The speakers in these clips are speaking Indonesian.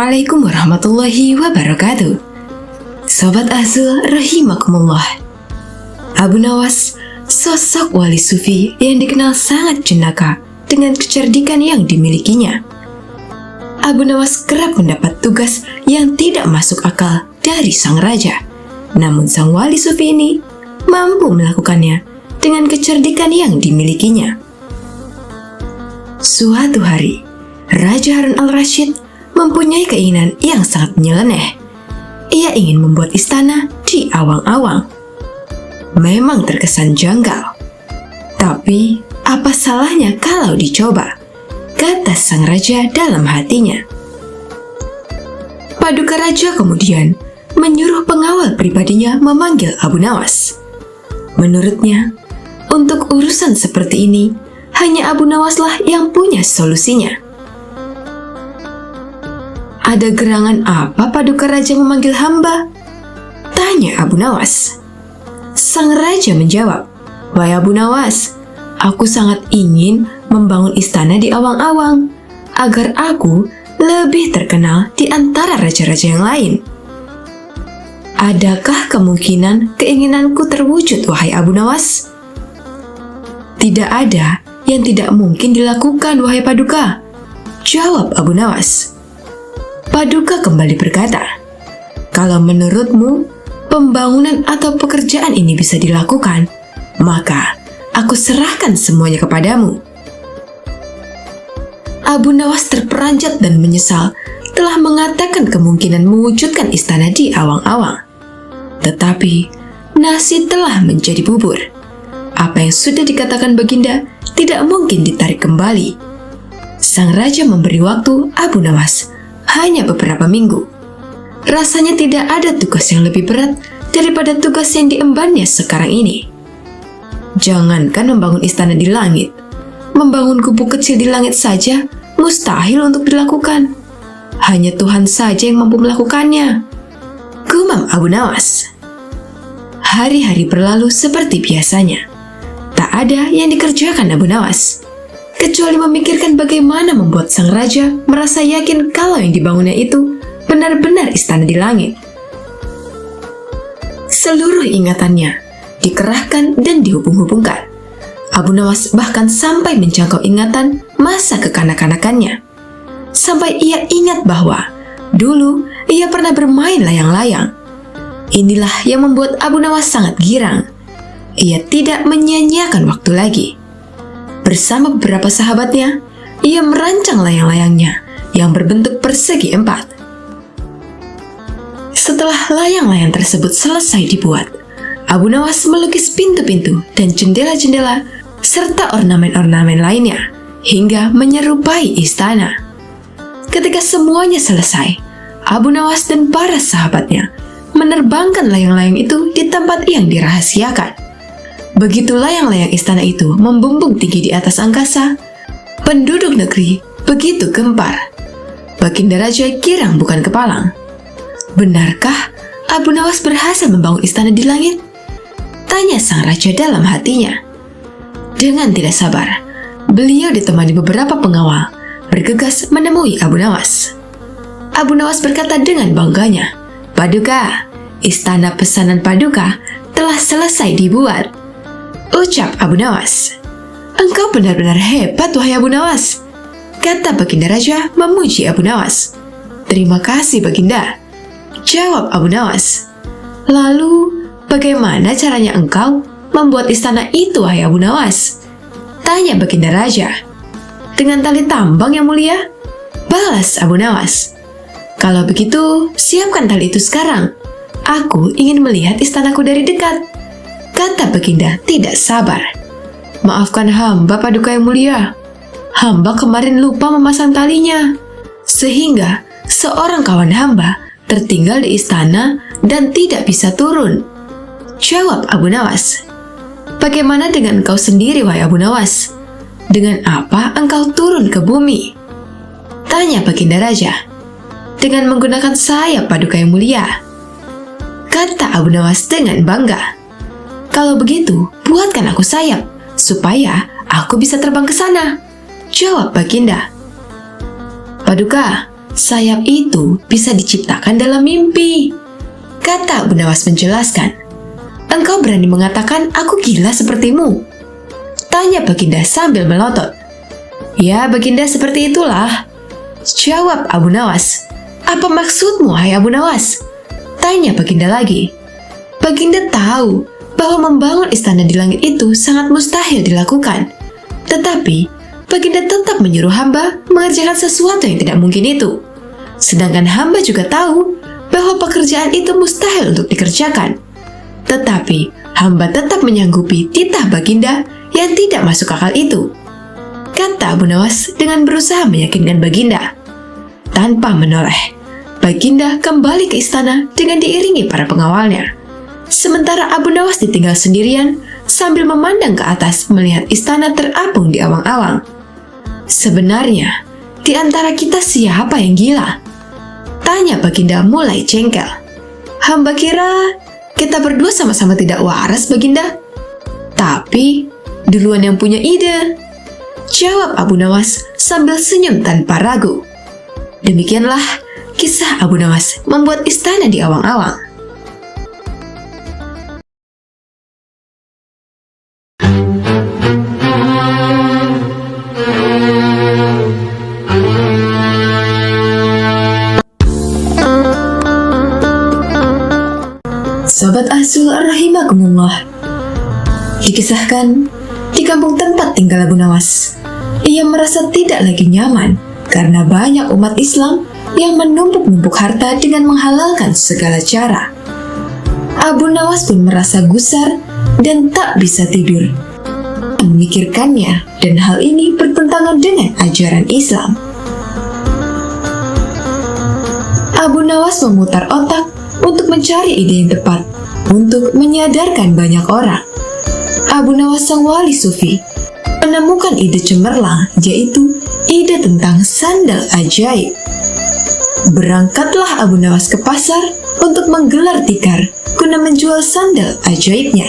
Assalamualaikum warahmatullahi wabarakatuh. Sobat Azul rahimakumullah. Abu Nawas, sosok wali sufi yang dikenal sangat jenaka dengan kecerdikan yang dimilikinya. Abu Nawas kerap mendapat tugas yang tidak masuk akal dari sang raja. Namun sang wali sufi ini mampu melakukannya dengan kecerdikan yang dimilikinya. Suatu hari, Raja Harun al-Rasyid mempunyai keinginan yang sangat nyeleneh. Ia ingin membuat istana di awang-awang. Memang terkesan janggal. Tapi, apa salahnya kalau dicoba? Kata sang raja dalam hatinya. Paduka Raja kemudian menyuruh pengawal pribadinya memanggil Abu Nawas. Menurutnya, untuk urusan seperti ini, hanya Abu Nawaslah yang punya solusinya. Ada gerangan apa Paduka Raja memanggil hamba? Tanya Abu Nawas. Sang raja menjawab, "Wahai Abu Nawas, aku sangat ingin membangun istana di awang-awang, agar aku lebih terkenal di antara raja-raja yang lain. Adakah kemungkinan keinginanku terwujud, wahai Abu Nawas?" "Tidak ada yang tidak mungkin dilakukan, wahai Paduka," jawab Abu Nawas. Paduka kembali berkata, "Kalau menurutmu pembangunan atau pekerjaan ini bisa dilakukan, maka aku serahkan semuanya kepadamu." Abu Nawas terperanjat dan menyesal telah mengatakan kemungkinan mewujudkan istana di awang-awang. Tetapi nasi telah menjadi bubur. Apa yang sudah dikatakan Baginda tidak mungkin ditarik kembali. Sang raja memberi waktu Abu Nawas hanya beberapa minggu. Rasanya tidak ada tugas yang lebih berat daripada tugas yang diembannya sekarang ini. Jangankan membangun istana di langit, membangun gubuk kecil di langit saja mustahil untuk dilakukan. Hanya Tuhan saja yang mampu melakukannya, gumam Abu Nawas. Hari-hari berlalu seperti biasanya. Tak ada yang dikerjakan Abu Nawas, kecuali memikirkan bagaimana membuat sang raja merasa yakin kalau yang dibangunnya itu benar-benar istana di langit. Seluruh ingatannya dikerahkan dan dihubung-hubungkan. Abu Nawas bahkan sampai menjangkau ingatan masa kekanak-kanakannya. Sampai ia ingat bahwa dulu ia pernah bermain layang-layang. Inilah yang membuat Abu Nawas sangat girang. Ia tidak menyia-nyiakan waktu lagi. Bersama beberapa sahabatnya, ia merancang layang-layangnya yang berbentuk persegi 4. Setelah layang-layang tersebut selesai dibuat, Abu Nawas melukis pintu-pintu dan jendela-jendela serta ornamen-ornamen lainnya hingga menyerupai istana. Ketika semuanya selesai, Abu Nawas dan para sahabatnya menerbangkan layang-layang itu di tempat yang dirahasiakan. Begitu layang-layang istana itu membumbung tinggi di atas angkasa, penduduk negeri begitu gempar. Baginda Raja girang bukan kepalang. Benarkah Abu Nawas berhasil membangun istana di langit? Tanya sang raja dalam hatinya. Dengan tidak sabar, beliau ditemani beberapa pengawal bergegas menemui Abu Nawas. Abu Nawas berkata dengan bangganya, "Paduka, istana pesanan Paduka telah selesai dibuat." Ucap Abu Nawas. "Engkau benar-benar hebat, wahai Abu Nawas," kata Baginda Raja memuji Abu Nawas. "Terima kasih, Baginda," jawab Abu Nawas. "Lalu, bagaimana caranya engkau membuat istana itu, wahai Abu Nawas?" tanya Baginda Raja. "Dengan tali tambang, yang mulia," balas Abu Nawas. "Kalau begitu, siapkan tali itu sekarang. Aku ingin melihat istanaku dari dekat," kata Baginda tidak sabar. "Maafkan hamba, Paduka yang mulia. Hamba kemarin lupa memasang talinya, sehingga seorang kawan hamba tertinggal di istana dan tidak bisa turun," jawab Abu Nawas. "Bagaimana dengan engkau sendiri, wahai Abu Nawas? Dengan apa engkau turun ke bumi?" tanya Baginda Raja. "Dengan menggunakan sayap, Paduka yang mulia," kata Abu Nawas dengan bangga. "Kalau begitu, buatkan aku sayap, supaya aku bisa terbang ke sana," jawab Baginda. "Paduka, sayap itu bisa diciptakan dalam mimpi. Kata Abu Nawas menjelaskan. Engkau berani mengatakan aku gila sepertimu? Tanya Baginda sambil melotot. Ya, Baginda seperti itulah. Jawab Abu Nawas. Apa maksudmu, hai Abu Nawas? Tanya Baginda lagi. Baginda tahu bahwa membangun istana di langit itu sangat mustahil dilakukan. Tetapi, Baginda tetap menyuruh hamba mengerjakan sesuatu yang tidak mungkin itu. Sedangkan hamba juga tahu bahwa pekerjaan itu mustahil untuk dikerjakan. Tetapi, hamba tetap menyanggupi titah Baginda yang tidak masuk akal itu. Kata Abu Nawas dengan berusaha meyakinkan Baginda. Tanpa menoleh, Baginda kembali ke istana dengan diiringi para pengawalnya. Sementara Abu Nawas ditinggal sendirian sambil memandang ke atas melihat istana terapung di awang-awang. Sebenarnya, di antara kita siapa yang gila? Tanya Baginda mulai jengkel. Hamba kira kita berdua sama-sama tidak waras, Baginda. Tapi, duluan yang punya ide. Jawab Abu Nawas sambil senyum tanpa ragu. Demikianlah kisah Abu Nawas membuat istana di awang-awang. Sobat Asul rahimakumullah. Dikisahkan, di kampung tempat tinggal Abu Nawas, ia merasa tidak lagi nyaman karena banyak umat Islam yang menumpuk-numpuk harta dengan menghalalkan segala cara. Abu Nawas pun merasa gusar dan tak bisa tidur memikirkannya, dan hal ini bertentangan dengan ajaran Islam. Abu Nawas memutar otak untuk mencari ide yang tepat untuk menyadarkan banyak orang. Abu Nawas sang wali sufi menemukan ide cemerlang, yaitu ide tentang sandal ajaib. Berangkatlah Abu Nawas ke pasar untuk menggelar tikar guna menjual sandal ajaibnya.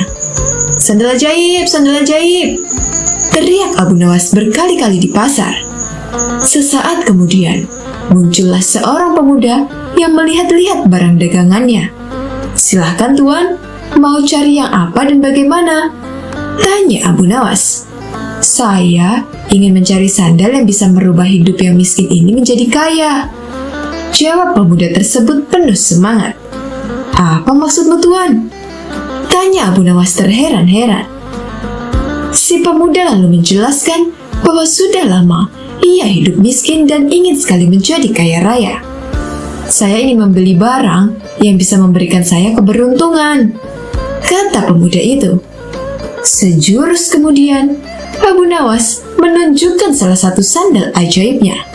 Sandal ajaib, sandal ajaib! Teriak Abu Nawas berkali-kali di pasar. Sesaat kemudian, muncullah seorang pemuda yang melihat-lihat barang dagangannya. Silahkan tuan, mau cari yang apa dan bagaimana? Tanya Abu Nawas. Saya ingin mencari sandal yang bisa merubah hidup yang miskin ini menjadi kaya. Jawab pemuda tersebut penuh semangat. Apa maksudmu tuan? Tanya Abu Nawas terheran-heran. Si pemuda lalu menjelaskan bahwa sudah lama ia hidup miskin dan ingin sekali menjadi kaya raya. Saya ingin membeli barang yang bisa memberikan saya keberuntungan, kata pemuda itu. Sejurus kemudian, Abu Nawas menunjukkan salah satu sandal ajaibnya.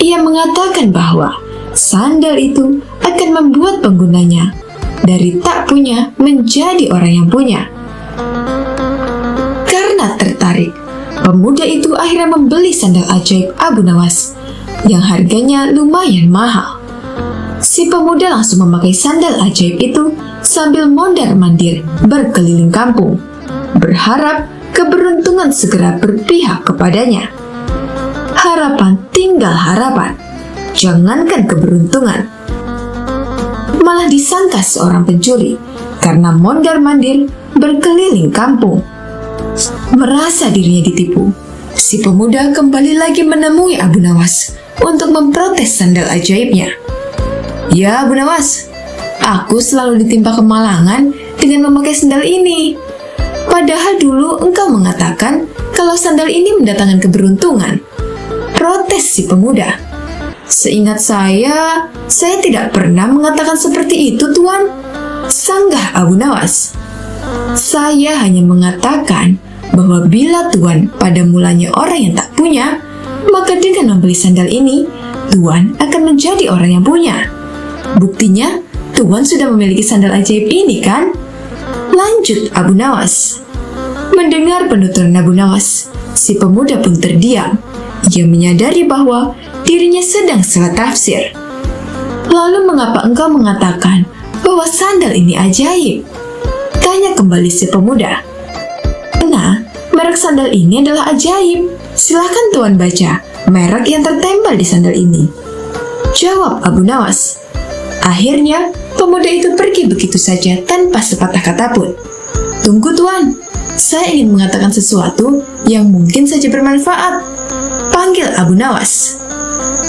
Ia mengatakan bahwa sandal itu akan membuat penggunanya dari tak punya menjadi orang yang punya. Karena tertarik, pemuda itu akhirnya membeli sandal ajaib Abu Nawas yang harganya lumayan mahal. Si pemuda langsung memakai sandal ajaib itu sambil mondar-mandir berkeliling kampung, berharap keberuntungan segera berpihak kepadanya. Harapan tinggal harapan, jangankan keberuntungan, malah disangka seorang pencuri karena mondar-mandir berkeliling kampung. Merasa dirinya ditipu, si pemuda kembali lagi menemui Abu Nawas untuk memprotes sandal ajaibnya. Ya Abu Nawas, aku selalu ditimpa kemalangan dengan memakai sandal ini. Padahal dulu engkau mengatakan kalau sandal ini mendatangkan keberuntungan. Protes si pemuda. Seingat saya tidak pernah mengatakan seperti itu tuan, sanggah Abu Nawas. Saya hanya mengatakan bahwa bila tuan pada mulanya orang yang tak punya, maka dengan membeli sandal ini, tuan akan menjadi orang yang punya. Buktinya, tuan sudah memiliki sandal ajaib ini kan? Lanjut Abu Nawas. Mendengar penuturan Abu Nawas, si pemuda pun terdiam. Ia menyadari bahwa dirinya sedang salah tafsir. Lalu mengapa engkau mengatakan bahwa sandal ini ajaib? Tanya kembali si pemuda. Karena merek sandal ini adalah ajaib. Silakan tuan baca merek yang tertempel di sandal ini. jawab Abu Nawas. Akhirnya, pemuda itu pergi begitu saja tanpa sepatah kata pun. Tunggu tuan, saya ingin mengatakan sesuatu yang mungkin saja bermanfaat. Panggil Abu Nawas.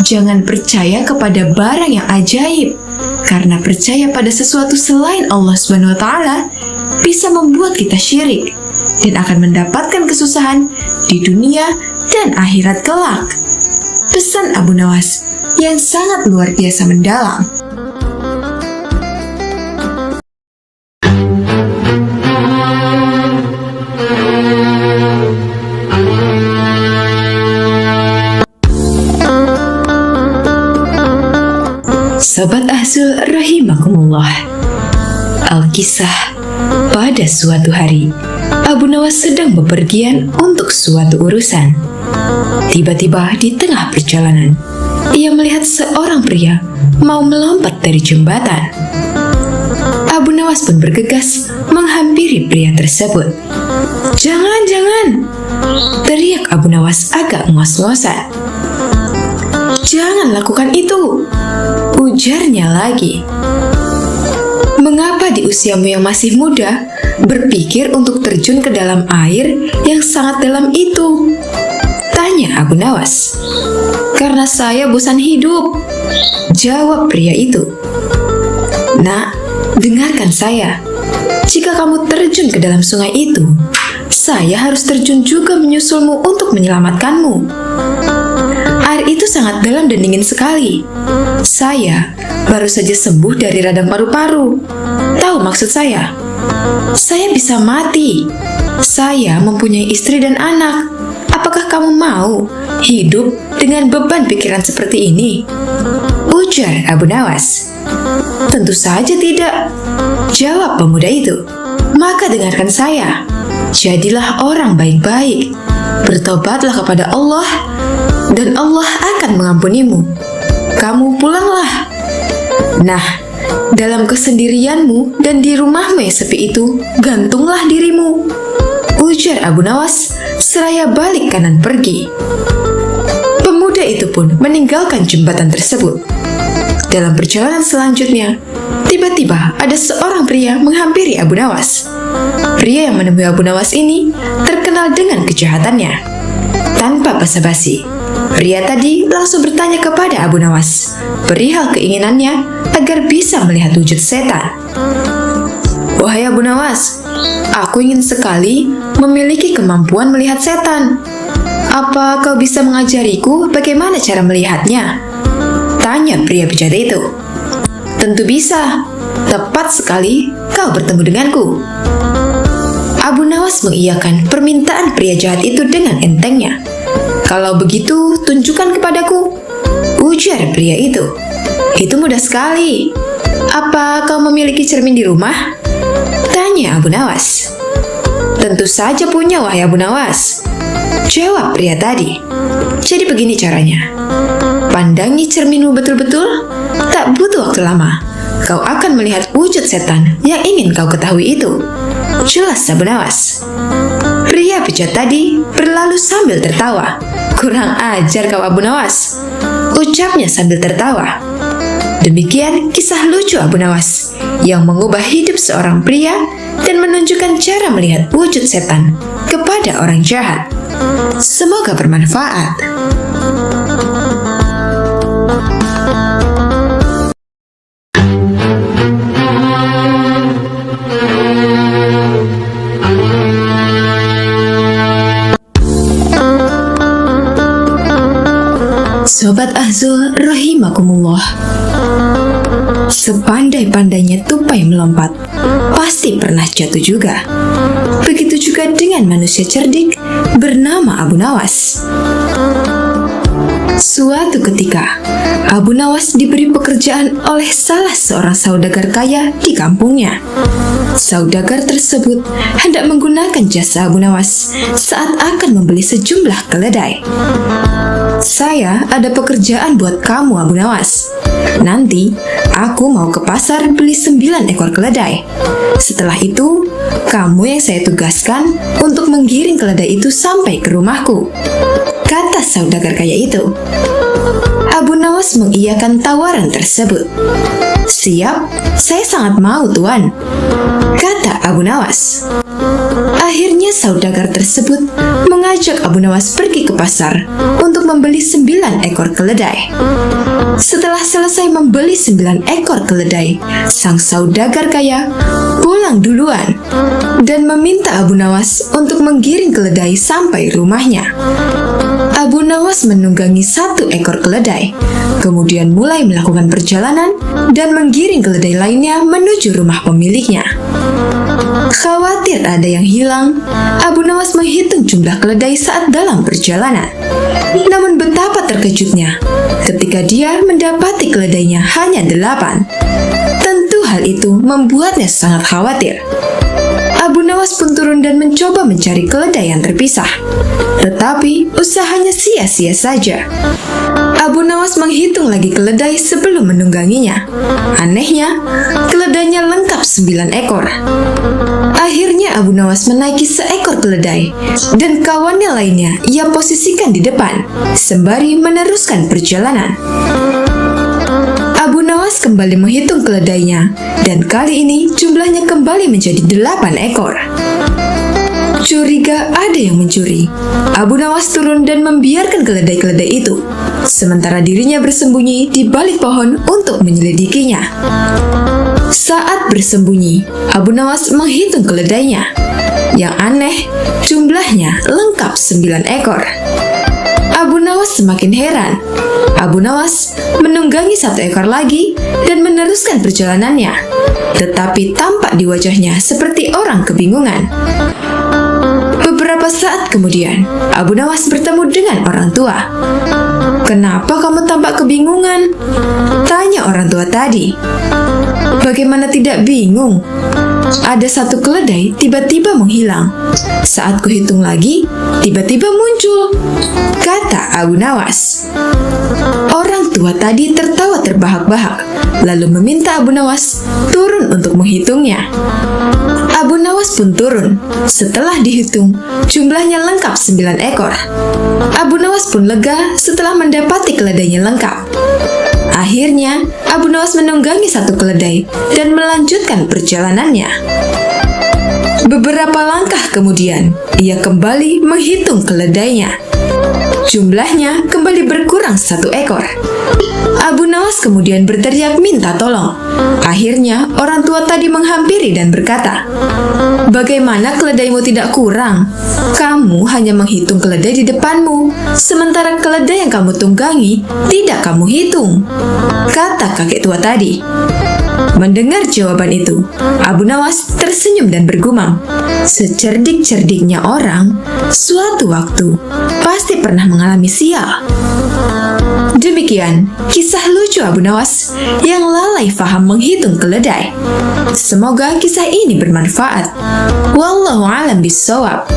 Jangan percaya kepada barang yang ajaib, karena percaya pada sesuatu selain Allah Subhanahu wa Ta'ala bisa membuat kita syirik dan akan mendapatkan kesusahan di dunia dan akhirat kelak. Pesan Abu Nawas yang sangat luar biasa mendalam. Sobat Ahzul rahimakumullah. Alkisah, pada suatu hari Abu Nawas sedang bepergian untuk suatu urusan. Tiba-tiba di tengah perjalanan ia melihat seorang pria mau melompat dari jembatan. Abu Nawas pun bergegas menghampiri pria tersebut. "Jangan, jangan!" teriak Abu Nawas agak ngos-ngosan. "Jangan lakukan itu," ujarnya lagi. "Mengapa di usiamu yang masih muda berpikir untuk terjun ke dalam air yang sangat dalam itu?" tanya Abu Nawas. "Karena saya bosan hidup," jawab pria itu. "Nak, dengarkan saya. Jika kamu terjun ke dalam sungai itu, saya harus terjun juga menyusulmu untuk menyelamatkanmu. Air itu sangat dalam dan dingin sekali. Saya baru saja sembuh dari radang paru-paru. Tahu maksud saya? Saya bisa mati. Saya mempunyai istri dan anak. Apakah kamu mau hidup dengan beban pikiran seperti ini?" ujar Abu Nawas. "Tentu saja tidak," jawab pemuda itu. "Maka dengarkan saya. Jadilah orang baik-baik. Bertobatlah kepada Allah dan Allah akan mengampunimu. Kamu pulanglah. Nah, dalam kesendirianmu dan di rumahmu yang sepi itu, gantunglah dirimu," ujar Abu Nawas seraya balik kanan pergi. Pemuda itu pun meninggalkan jembatan tersebut. Dalam perjalanan selanjutnya, tiba-tiba ada seorang pria menghampiri Abu Nawas. Pria yang menemui Abu Nawas ini terkenal dengan kejahatannya. Tanpa basa-basi, pria tadi langsung bertanya kepada Abu Nawas perihal keinginannya agar bisa melihat wujud setan. "Wahai Abu Nawas, aku ingin sekali memiliki kemampuan melihat setan. Apa kau bisa mengajariku bagaimana cara melihatnya?" tanya pria bejat itu. "Tentu bisa. Tepat sekali kau bertemu denganku." Abu Nawas mengiyakan permintaan pria jahat itu dengan entengnya. "Kalau begitu, tunjukkan kepadaku," ujar pria itu. "Itu mudah sekali. Apa kau memiliki cermin di rumah?" tanya Abu Nawas. "Tentu saja punya, wahai Abu Nawas," jawab pria tadi. "Jadi begini caranya. Pandangi cerminmu betul-betul, tak butuh waktu lama. Kau akan melihat wujud setan yang ingin kau ketahui itu," jelas Abu Nawas. Pria bejat tadi berlalu sambil tertawa. "Kurang ajar kau Abu Nawas," ucapnya sambil tertawa. Demikian kisah lucu Abu Nawas yang mengubah hidup seorang pria dan menunjukkan cara melihat wujud setan kepada orang jahat. Semoga bermanfaat. Sobat Ahzul rahimakumullah. Sepandai-pandainya tupai melompat, pasti pernah jatuh juga. Begitu juga dengan manusia cerdik bernama Abu Nawas. Suatu ketika, Abu Nawas diberi pekerjaan oleh salah seorang saudagar kaya di kampungnya. Saudagar tersebut hendak menggunakan jasa Abu Nawas saat akan membeli sejumlah keledai. "Saya ada pekerjaan buat kamu, Abu Nawas. Nanti, aku mau ke pasar beli 9 ekor keledai. Setelah itu, kamu yang saya tugaskan untuk menggiring keledai itu sampai ke rumahku," kata saudagar kaya itu. Abu Nawas mengiyakan tawaran tersebut. "Siap, saya sangat mau, Tuan," kata Abu Nawas. Akhirnya saudagar tersebut mengajak Abu Nawas pergi ke pasar untuk membeli 9 ekor keledai. Setelah selesai membeli 9 ekor keledai, sang saudagar kaya pulang duluan dan meminta Abu Nawas untuk menggiring keledai sampai rumahnya. Abu Nawas menunggangi 1 ekor keledai, kemudian mulai melakukan perjalanan dan menggiring keledai lainnya menuju rumah pemiliknya. Khawatir ada yang hilang, Abu Nawas menghitung jumlah keledai saat dalam perjalanan. Namun betapa terkejutnya ketika dia mendapati keledainya hanya 8. Tentu hal itu membuatnya sangat khawatir. Abu Nawas pun turun dan mencoba mencari keledai yang terpisah. Tetapi usahanya sia-sia saja. Abu Nawas menghitung lagi keledai sebelum menungganginya. Anehnya, keledainya lengkap 9 ekor. Akhirnya Abu Nawas menaiki seekor keledai dan kawannya lainnya ia posisikan di depan, sembari meneruskan perjalanan. Abu Nawas kembali menghitung keledainya, dan kali ini jumlahnya kembali menjadi 8 ekor. Curiga ada yang mencuri. Abu Nawas turun dan membiarkan keledai-keledai itu, sementara dirinya bersembunyi di balik pohon untuk menyelidikinya. Saat bersembunyi, Abu Nawas menghitung keledainya. Yang aneh, jumlahnya lengkap 9 ekor. Abu Nawas semakin heran. Abu Nawas menunggangi 1 ekor lagi dan meneruskan perjalanannya. Tetapi tampak di wajahnya seperti orang kebingungan. Beberapa saat kemudian, Abu Nawas bertemu dengan orang tua. "Kenapa kamu tampak kebingungan?" tanya orang tua tadi. "Bagaimana tidak bingung? Ada 1 keledai tiba-tiba menghilang. Saat kuhitung lagi, tiba-tiba muncul," kata Abu Nawas. Orang tua tadi tertawa terbahak-bahak, lalu meminta Abu Nawas turun untuk menghitungnya. Abu Nawas pun turun. Setelah dihitung, jumlahnya lengkap 9 ekor. Abu Nawas pun lega setelah mendapati keledainya lengkap. Akhirnya, Abu Nawas menunggangi 1 keledai dan melanjutkan perjalanannya. Beberapa langkah kemudian, ia kembali menghitung keledainya. Jumlahnya kembali berkurang 1 ekor. Abu Nawas kemudian berteriak minta tolong. Akhirnya, orang tua tadi menghampiri dan berkata, "Bagaimana keledaimu tidak kurang? Kamu hanya menghitung keledai di depanmu, sementara keledai yang kamu tunggangi tidak kamu hitung," kata kakek tua tadi. Mendengar jawaban itu, Abu Nawas tersenyum dan bergumam, "Secerdik-cerdiknya orang, suatu waktu pasti pernah mengalami sial." Demikian kisah lucu Abu Nawas yang lalai faham menghitung keledai. Semoga kisah ini bermanfaat. Wallahu a'lam bishawab.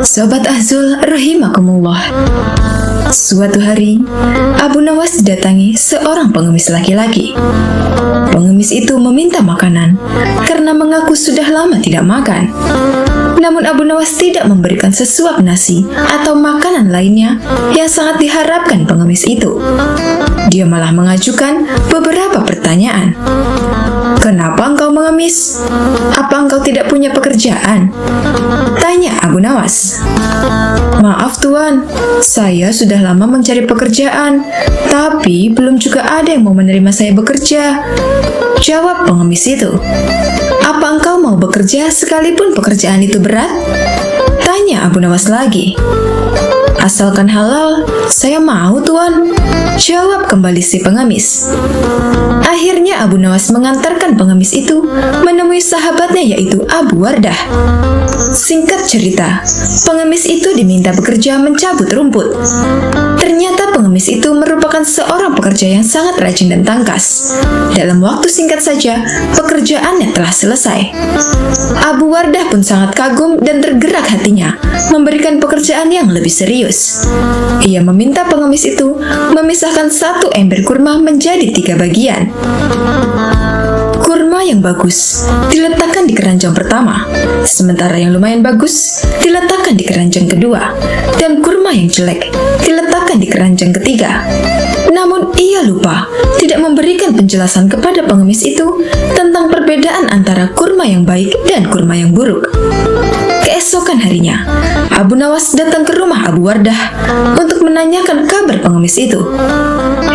Sobat Ahzul rahimakumullah. Suatu hari, Abu Nawas didatangi seorang pengemis laki-laki. Pengemis itu meminta makanan karena mengaku sudah lama tidak makan. Namun Abu Nawas tidak memberikan sesuap nasi atau makanan lainnya yang sangat diharapkan pengemis itu. Dia malah mengajukan beberapa pertanyaan. "Kenapa engkau mengemis? Apa engkau tidak punya pekerjaan?" tanya Abu Nawas. "Maaf Tuan, saya sudah lama mencari pekerjaan, tapi belum juga ada yang mau menerima saya bekerja," jawab pengemis itu. "Apa engkau mau bekerja sekalipun pekerjaan itu berat?" tanya Abu Nawas lagi. "Asalkan halal, saya mau Tuan," jawab kembali si pengemis. Akhirnya Abu Nawas mengantarkan pengemis itu menemui sahabatnya yaitu Abu Wardah. Singkat cerita, pengemis itu diminta bekerja mencabut rumput. Ternyata pengemis itu merupakan seorang pekerja yang sangat rajin dan tangkas. Dalam waktu singkat saja, pekerjaannya telah selesai. Abu Wardah pun sangat kagum dan tergerak hatinya memberikan pekerjaan yang lebih serius. Ia meminta pengemis itu memisahkan satu ember kurma menjadi 3 bagian. Kurma yang bagus diletakkan di keranjang pertama, sementara yang lumayan bagus diletakkan di keranjang kedua, dan kurma yang jelek diletakkan di keranjang ketiga. Namun ia lupa tidak memberikan penjelasan kepada pengemis itu tentang perbedaan antara kurma yang baik dan kurma yang buruk. Keesokan harinya, Abu Nawas datang ke rumah Abu Wardah untuk menanyakan kabar pengemis itu.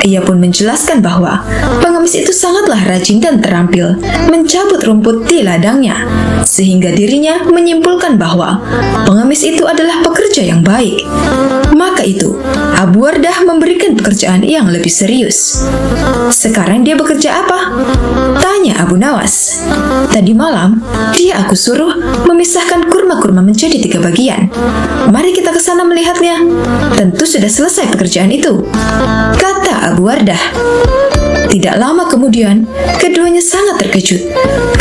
Ia pun menjelaskan bahwa pengemis itu sangatlah rajin dan terampil mencabut rumput di ladangnya, sehingga dirinya menyimpulkan bahwa pengemis itu adalah pekerja yang baik. Maka itu, Abu Wardah memberikan pekerjaan yang lebih serius. "Sekarang dia bekerja apa?" tanya Abu Nawas. "Tadi malam, dia aku suruh memisahkan kurma-kurma menjadi 3 bagian. Mari kita ke sana melihatnya. Tentu sudah selesai pekerjaan itu," kata Abu Wardah. Tidak lama kemudian, keduanya sangat terkejut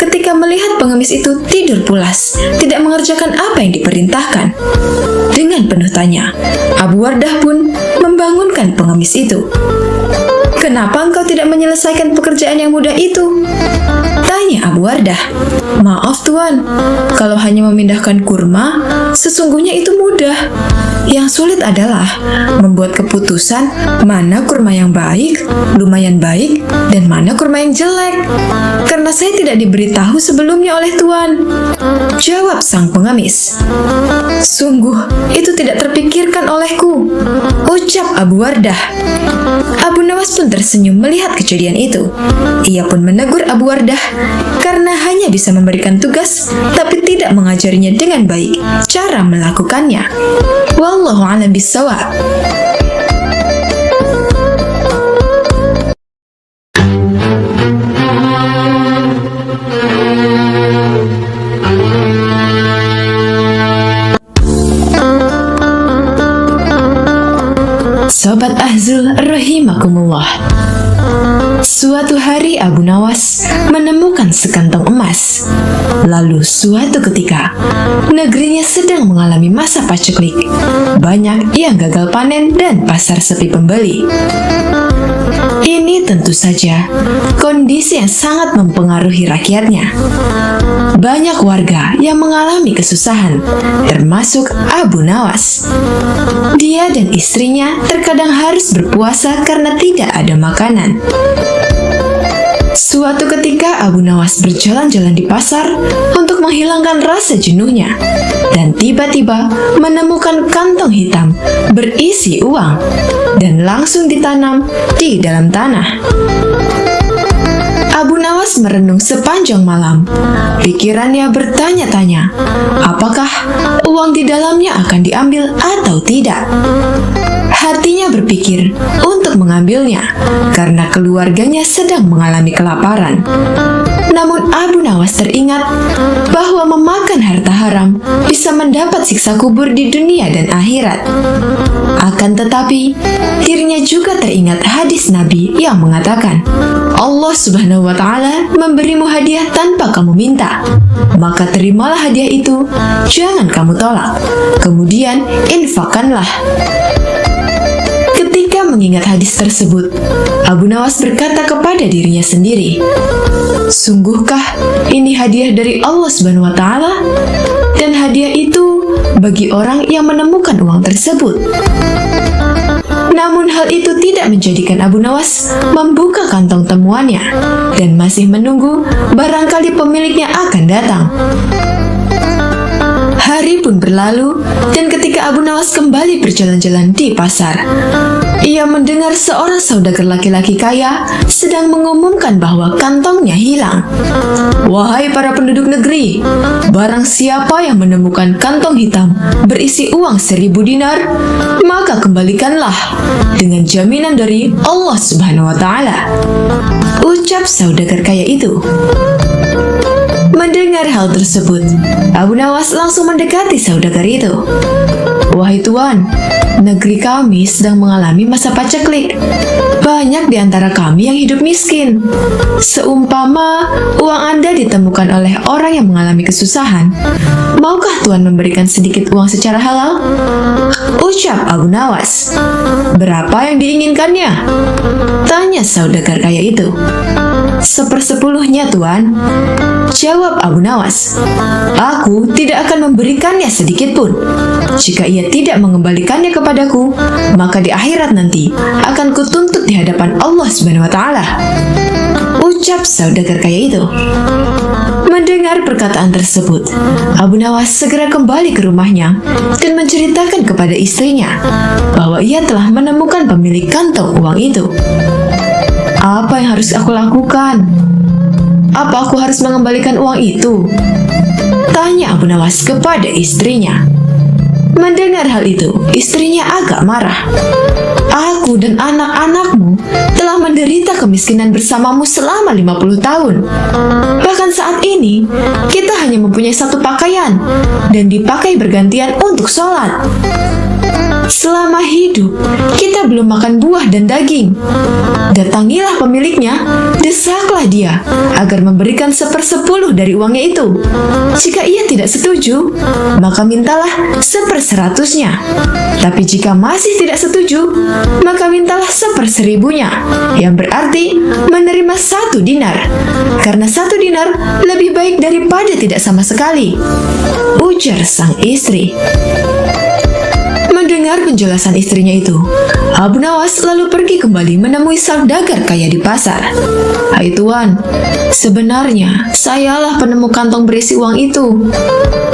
ketika melihat pengemis itu tidur pulas, tidak mengerjakan apa yang diperintahkan. Dengan penuh tanya, Abu Wardah pun membangunkan pengemis itu. "Kenapa engkau tidak menyelesaikan pekerjaan yang mudah itu?" tanya Abu Wardah. "Maaf Tuan, kalau hanya memindahkan kurma, sesungguhnya itu mudah. Yang sulit adalah membuat keputusan mana kurma yang baik, lumayan baik, dan mana kurma yang jelek. Karena saya tidak diberitahu sebelumnya oleh Tuan," jawab sang pengemis. "Sungguh, itu tidak terpikirkan olehku," ucap Abu Wardah. Abu Nawas pun tersenyum melihat kejadian itu. Ia pun menegur Abu Wardah karena hanya bisa memberikan tugas tapi tidak mengajarinya dengan baik cara melakukannya. Wallahu a'lam bishawab. Sobat Ahzul rahimakumullah. Suatu hari Abu Nawas menemukan sekantong emas. Lalu suatu ketika, negerinya sedang mengalami masa paceklik. Banyak yang gagal panen dan pasar sepi pembeli. Ini tentu saja kondisi yang sangat mempengaruhi rakyatnya. Banyak warga yang mengalami kesusahan, termasuk Abu Nawas. Dia dan istrinya terkadang harus berpuasa karena tidak ada makanan. Suatu ketika Abu Nawas berjalan-jalan di pasar untuk menghilangkan rasa jenuhnya, dan tiba-tiba menemukan kantong hitam berisi uang dan langsung ditanam di dalam tanah. Abu Nawas merenung sepanjang malam. Pikirannya bertanya-tanya, apakah uang di dalamnya akan diambil atau tidak. Hatinya berpikir untuk mengambilnya karena keluarganya sedang mengalami kelaparan. Namun Abu Nawas teringat bahwa memakan harta haram bisa mendapat siksa kubur di dunia dan akhirat. Akan tetapi, dirinya juga teringat hadis Nabi yang mengatakan, Allah Subhanahu wa Ta'ala memberimu hadiah tanpa kamu minta, maka terimalah hadiah itu, jangan kamu tolak. Kemudian infakkanlah. Ketika mengingat hadis tersebut, Abu Nawas berkata kepada dirinya sendiri, sungguhkah ini hadiah dari Allah Subhanahu wa Ta'ala? Dan hadiah itu bagi orang yang menemukan uang tersebut. Namun hal itu tidak menjadikan Abu Nawas membuka kantong temuannya dan masih menunggu barangkali pemiliknya akan datang. Hari pun berlalu, dan ketika Abu Nawas kembali berjalan-jalan di pasar, ia mendengar seorang saudagar laki-laki kaya sedang mengumumkan bahwa kantongnya hilang. Wahai para penduduk negeri, barang siapa yang menemukan kantong hitam berisi uang 1000 dinar, maka kembalikanlah dengan jaminan dari Allah Subhanahu wa Ta'ala, ucap saudagar kaya itu. Mendengar hal tersebut, Abu Nawas langsung mendekati saudagar itu. "Wahai Tuan, negeri kami sedang mengalami masa paceklik. Banyak di antara kami yang hidup miskin. Seumpama uang Anda ditemukan oleh orang yang mengalami kesusahan, maukah Tuan memberikan sedikit uang secara halal?" Ucap Abu Nawas. "Berapa yang diinginkannya?" tanya saudagar kaya itu. "1/10-nya, Tuan," jawab Abu Nawas. "Aku tidak akan memberikannya sedikit pun. Jika ia tidak mengembalikannya kepadaku, maka di akhirat nanti akan kutuntut di hadapan Allah Subhanahu wa Ta'ala," ucap saudagar kaya itu. Mendengar perkataan tersebut, Abu Nawas segera kembali ke rumahnya dan menceritakan kepada istrinya bahwa ia telah menemukan pemilik kantong uang itu. "Apa yang harus aku lakukan? Apa aku harus mengembalikan uang itu?" tanya Abu Nawas kepada istrinya. Mendengar hal itu, istrinya agak marah. "Aku dan anak-anakmu telah menderita kemiskinan bersamamu selama 50 tahun. Bahkan saat ini, kita hanya mempunyai satu pakaian dan dipakai bergantian untuk sholat. Selama hidup, kita belum makan buah dan daging. Datangilah pemiliknya, desaklah dia agar memberikan 1/10 dari uangnya itu. Jika ia tidak setuju, maka mintalah 1/100-nya. Tapi jika masih tidak setuju, maka mintalah 1/1000-nya, yang berarti menerima 1 dinar. Karena 1 dinar lebih baik daripada tidak sama sekali," ujar sang istri. Mendengar penjelasan istrinya itu, Abu Nawas lalu pergi kembali menemui saudagar kaya di pasar. "Hai Tuan, sebenarnya sayalah penemu kantong berisi uang itu.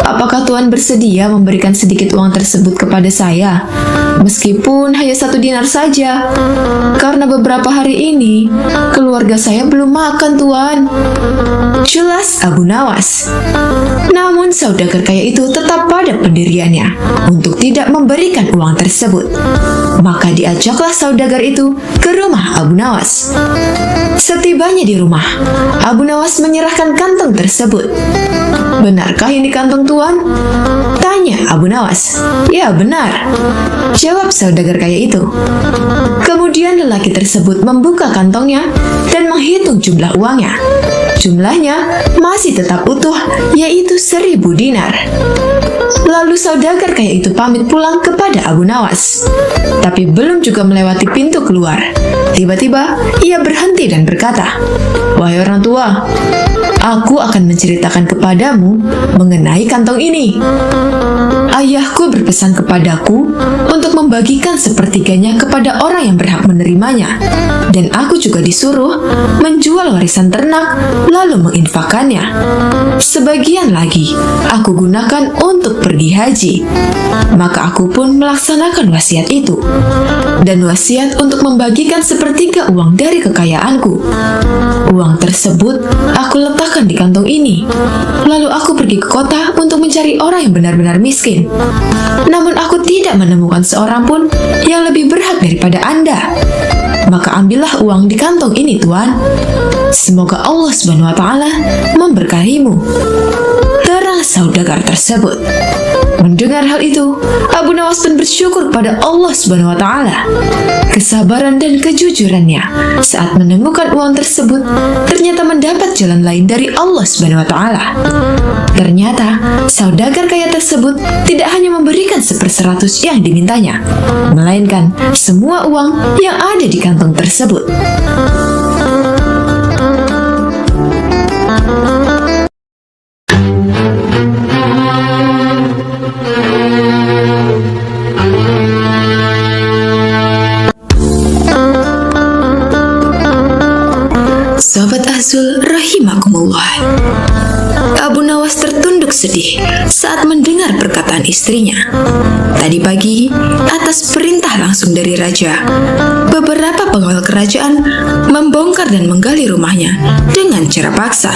Apakah Tuan bersedia memberikan sedikit uang tersebut kepada saya? Meskipun hanya 1 dinar saja. Karena beberapa hari ini, keluarga saya belum makan, Tuan," jelas Abu Nawas. Namun saudagar kaya itu tetap pada pendiriannya untuk tidak memberikan uang tersebut. Maka diajaklah saudagar itu ke rumah Abu Nawas. Setibanya di rumah, Abu Nawas menyerahkan kantong tersebut. "Benarkah ini kantong Tuan?" tanya Abu Nawas. "Ya, benar," jawab saudagar kaya itu. Kemudian lelaki tersebut membuka kantongnya dan menghitung jumlah uangnya. Jumlahnya masih tetap utuh, yaitu 1000 dinar. Lalu saudagar kaya itu pamit pulang kepada Abu Nawas. Tapi belum juga melewati pintu keluar, tiba-tiba ia berhenti dan berkata, "Wahai orang tua, aku akan menceritakan kepadamu mengenai kantong ini. Ayahku berpesan kepadaku untuk membagikan sepertiganya kepada orang yang berhak menerimanya. Dan aku juga disuruh menjual warisan ternak lalu menginfakkannya. Sebagian lagi aku gunakan untuk pergi haji. Maka aku pun melaksanakan wasiat itu. Dan wasiat untuk membagikan sepertiga uang dari kekayaanku. Uang tersebut aku letakkan di kantong ini. Lalu aku pergi ke kota untuk mencari orang yang benar-benar miskin. Namun aku tidak menemukan seorang pun yang lebih berhak daripada Anda. Maka ambillah uang di kantong ini, Tuan. Semoga Allah Subhanahu wa Ta'ala memberkahimu," terang saudagar tersebut. Mendengar hal itu, Abu Nawas pun bersyukur pada Allah Subhanahu wa Ta'ala. Kesabaran dan kejujurannya saat menemukan uang tersebut ternyata mendapat jalan lain dari Allah Subhanahu wa Ta'ala. Ternyata saudagar kaya tersebut tidak hanya memberikan 1/100 yang dimintanya, melainkan semua uang yang ada di kantong tersebut. Sobat Azul rahimakumullah, Abu Nawas tertunduk sedih saat mendengar perkataan istrinya. Tadi pagi, atas perintah langsung dari raja, beberapa pengawal kerajaan membongkar dan menggali rumahnya dengan cara paksa.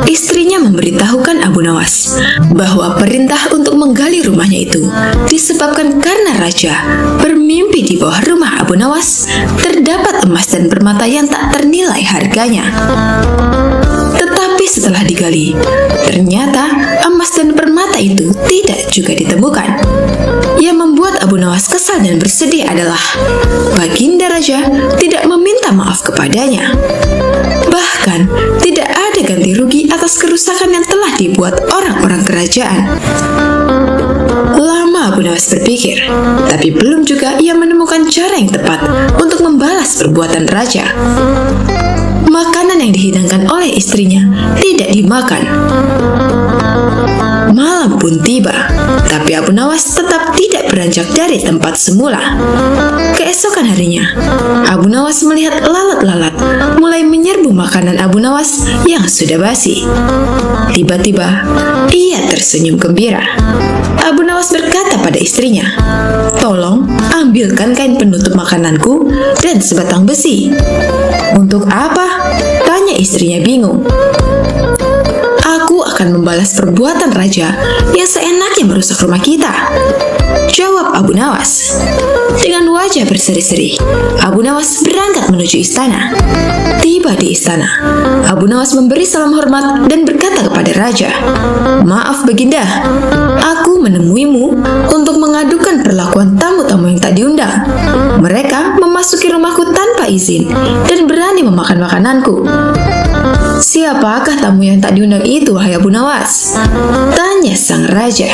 Istrinya memberitahukan Abu Nawas bahwa perintah untuk menggali rumahnya itu disebabkan karena raja bermimpi di bawah rumah Abu Nawas terdapat emas dan permata yang tak ternilai harganya. Tetapi setelah digali, ternyata emas dan permata itu tidak juga ditemukan. Yang membuat Abu Nawas kesal dan bersedih adalah Baginda Raja tidak meminta maaf kepadanya. Bahkan tidak ada ganti rugi atas kerusakan yang telah dibuat orang-orang kerajaan. Lama Abu Nawas berpikir, tapi belum juga ia menemukan cara yang tepat untuk membalas perbuatan raja. Makanan yang dihidangkan oleh istrinya tidak dimakan. Malam pun tiba, tapi Abu Nawas tetap tidak beranjak dari tempat semula. Keesokan harinya, Abu Nawas melihat lalat-lalat mulai menyerbu makanan Abu Nawas yang sudah basi. Tiba-tiba, ia tersenyum gembira. Abu Nawas berkata pada istrinya, "Tolong ambilkan kain penutup makananku dan sebatang besi." "Untuk apa?" tanya istrinya bingung. "Aku akan membalas perbuatan raja yang seenaknya merusak rumah kita," jawab Abu Nawas. Dengan wajah berseri-seri, Abu Nawas berangkat menuju istana. Tiba di istana, Abu Nawas memberi salam hormat dan berkata kepada raja, "Maaf Baginda, aku menemuimu untuk mengadukan perlakuan tamu-tamu yang tak diundang. Mereka memasuki rumahku tanpa izin dan berani memakan makananku." "Siapakah tamu yang tak diundang itu, wahai Abu Nawas?" tanya sang raja.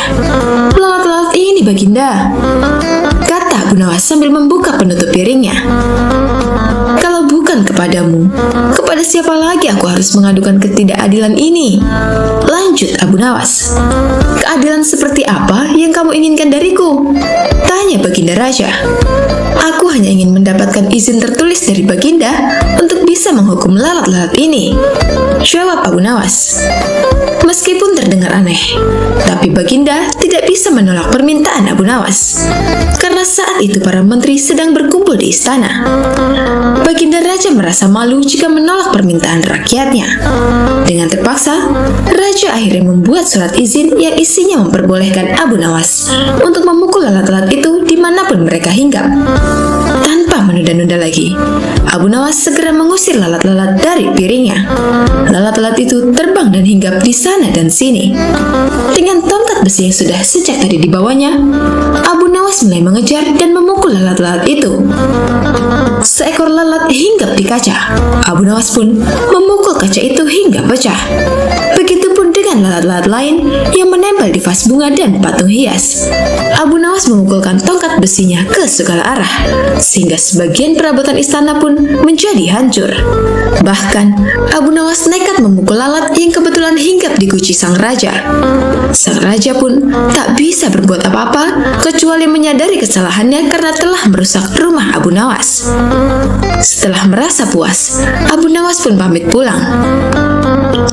"Lalat-lalat ini Baginda," kata Abu Nawas sambil membuka penutup piringnya. "Kalau bukan kepadamu, kepada siapa lagi aku harus mengadukan ketidakadilan ini?" lanjut Abu Nawas. "Keadilan seperti apa yang kamu inginkan dariku?" tanya Baginda Raja. "Aku hanya ingin mendapatkan izin tertulis dari Baginda untuk bisa menghukum lalat-lalat ini," jawab Abu Nawas. Meskipun terdengar aneh, tapi Baginda tidak bisa menolak permintaan Abu Nawas. Karena saat itu para menteri sedang berkumpul di istana. Baginda Raja merasa malu jika menolak permintaan rakyatnya. Dengan terpaksa, Raja akhirnya membuat surat izin yang isinya memperbolehkan Abu Nawas untuk memukul lalat-lalat itu dimanapun mereka hinggap. Tanpa menunda-nunda lagi, Abu Nawas segera mengusir lalat-lalat dari piringnya. Lalat-lalat itu terbang dan hinggap di sana dan sini. Dengan tongkat besi yang sudah sejak tadi dibawanya, Abu Nawas mulai mengejar dan memukul lalat-lalat itu. Seekor lalat hinggap di kaca. Abu Nawas pun memukul kaca itu hingga pecah. Begitupun dengan lalat-lalat lain yang menempel di vas bunga dan patung hias. Abu Nawas memukulkan tongkat besinya ke segala arah, sehingga sebagian perabotan istana pun menjadi hancur. Bahkan, Abu Nawas nekat memukul lalat yang kebetulan hinggap di guci sang raja. Sang raja pun tak bisa berbuat apa-apa kecuali menyadari kesalahannya karena telah merusak rumah Abu Nawas. Setelah merasa puas, Abu Nawas pun pamit pulang.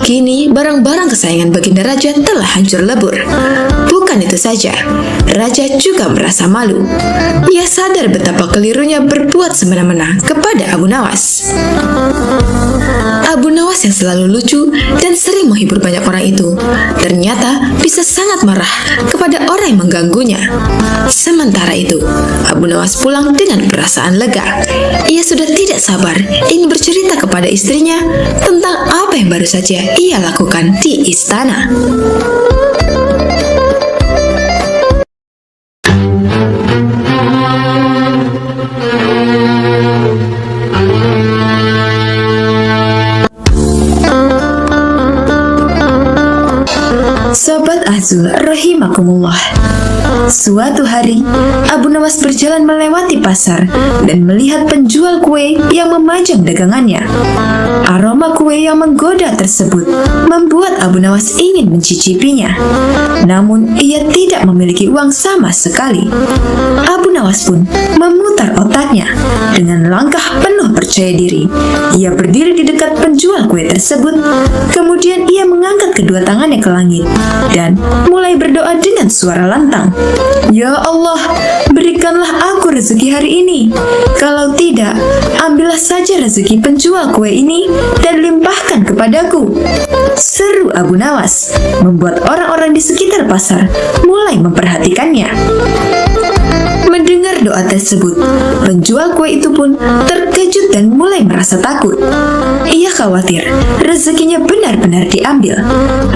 Kini, barang-barang kesayangan Baginda Raja telah hancur lebur. Bukan itu saja, Raja juga merasa malu. Ia sadar betapa kelirunya berbuat semena-mena kepada Abu Nawas. Abu Nawas yang selalu lucu dan sering menghibur banyak orang itu, ternyata bisa sangat marah kepada orang yang mengganggunya. Sementara itu, Abu Nawas pulang dengan perasaan lega. Ia sudah tidak sabar ingin bercerita kepada istrinya tentang apa yang baru saja ia lakukan di istana. Sobat Azul rahimakumullah. Suatu hari, Abu Nawas berjalan melewati pasar dan melihat penjual kue yang memajang dagangannya. Aroma kue yang menggoda tersebut membuat Abu Nawas ingin mencicipinya. Namun, ia tidak memiliki uang sama sekali. Abu Nawas pun memutar otaknya. Dengan langkah penuh percaya diri, ia berdiri di dekat penjual kue tersebut. Kemudian ia mengangkat kedua tangannya ke langit dan mulai berdoa dengan suara lantang. "Ya Allah, berikanlah aku rezeki hari ini. Kalau tidak, ambillah saja rezeki penjual kue ini dan limpahkan kepadaku," seru Abu Nawas, membuat orang-orang di sekitar pasar mulai memperhatikannya. Mendengar doa tersebut, penjual kue itu pun terkejut dan mulai merasa takut. Ia khawatir rezekinya benar-benar diambil.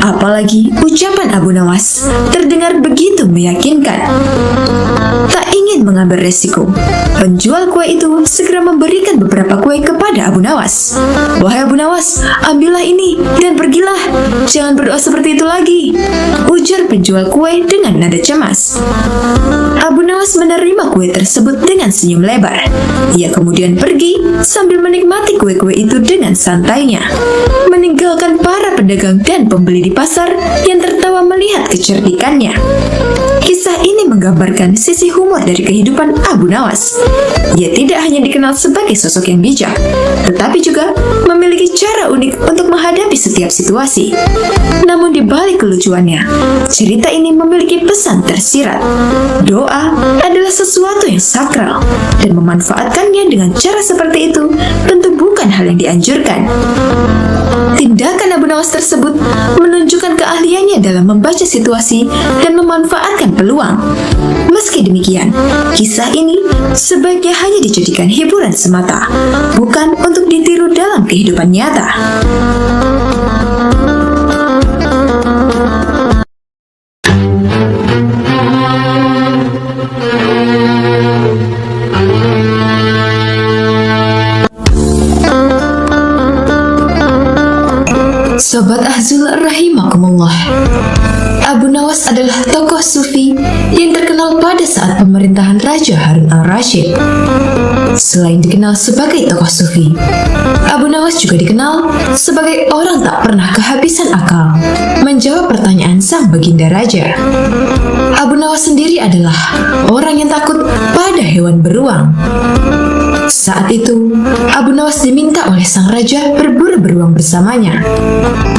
Apalagi ucapan Abu Nawas terdengar begitu meyakinkan. Tak ingin mengambil resiko, penjual kue itu segera memberikan beberapa kue kepada Abu Nawas. "Wahai Abu Nawas, ambillah ini dan pergilah. Jangan berdoa seperti itu lagi," ujar penjual kue dengan nada cemas. Abu Nawas menerima kue tersebut dengan senyum lebar. Ia kemudian pergi sambil menikmati kue-kue itu dengan santainya, meninggalkan para pedagang dan pembeli di pasar yang tertawa melihat kecerdikannya. Kisah ini menggambarkan sisi humor dari kehidupan Abu Nawas. Ia tidak hanya dikenal sebagai sosok yang bijak, tetapi juga memiliki cara unik untuk menghadapi setiap situasi. Namun di balik kelucuannya, cerita ini memiliki pesan tersirat. Doa adalah sesuatu yang sakral, dan memanfaatkannya dengan cara seperti itu tentu bukan hal yang dianjurkan. Tindakan Abu Nawas tersebut menunjukkan keahliannya dalam membaca situasi dan memanfaatkan peluang. Meski demikian, kisah ini sebaiknya hanya dijadikan hiburan semata, bukan untuk ditiru dalam kehidupan nyata. Sobat Ahzul rahimakumullah, Abu Nawas adalah tokoh sufi yang terkenal pada saat pemerintahan Raja Harun al-Rashid. Selain dikenal sebagai tokoh sufi, Abu Nawas juga dikenal sebagai orang tak pernah kehabisan akal menjawab pertanyaan sang baginda raja. Abu Nawas sendiri adalah orang yang takut pada hewan beruang. Saat itu, Abu Nawas diminta oleh sang raja berburu beruang bersamanya.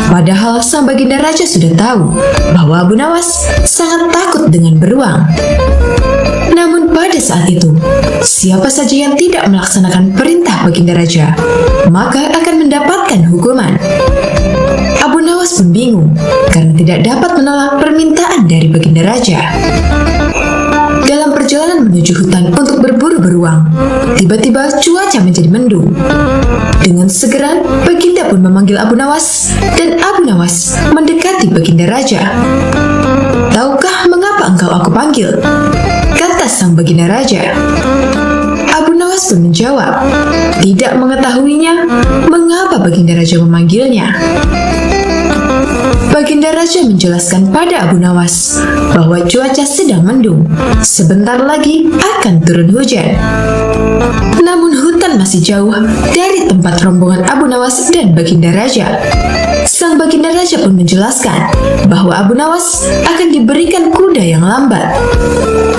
Padahal sang baginda raja sudah tahu bahwa Abu Nawas sangat takut dengan beruang. Namun pada saat itu, siapa saja yang tidak melaksanakan perintah baginda raja, maka akan mendapatkan hukuman. Abu Nawas pun bingung karena tidak dapat menolak permintaan dari baginda raja. Dalam perjalanan menuju hutan untuk berburu beruang, tiba-tiba cuaca menjadi mendung. Dengan segera, baginda pun memanggil Abu Nawas, dan Abu Nawas mendekati baginda raja. "Tahukah mengapa engkau aku panggil?" kata sang baginda raja. Abu Nawas pun menjawab, tidak mengetahuinya mengapa baginda raja memanggilnya. Baginda raja menjelaskan pada Abu Nawas bahwa cuaca sedang mendung, sebentar lagi akan turun hujan. Namun hutan masih jauh dari tempat rombongan Abu Nawas dan baginda raja. Sang baginda raja pun menjelaskan bahwa Abu Nawas akan diberikan kuda yang lambat,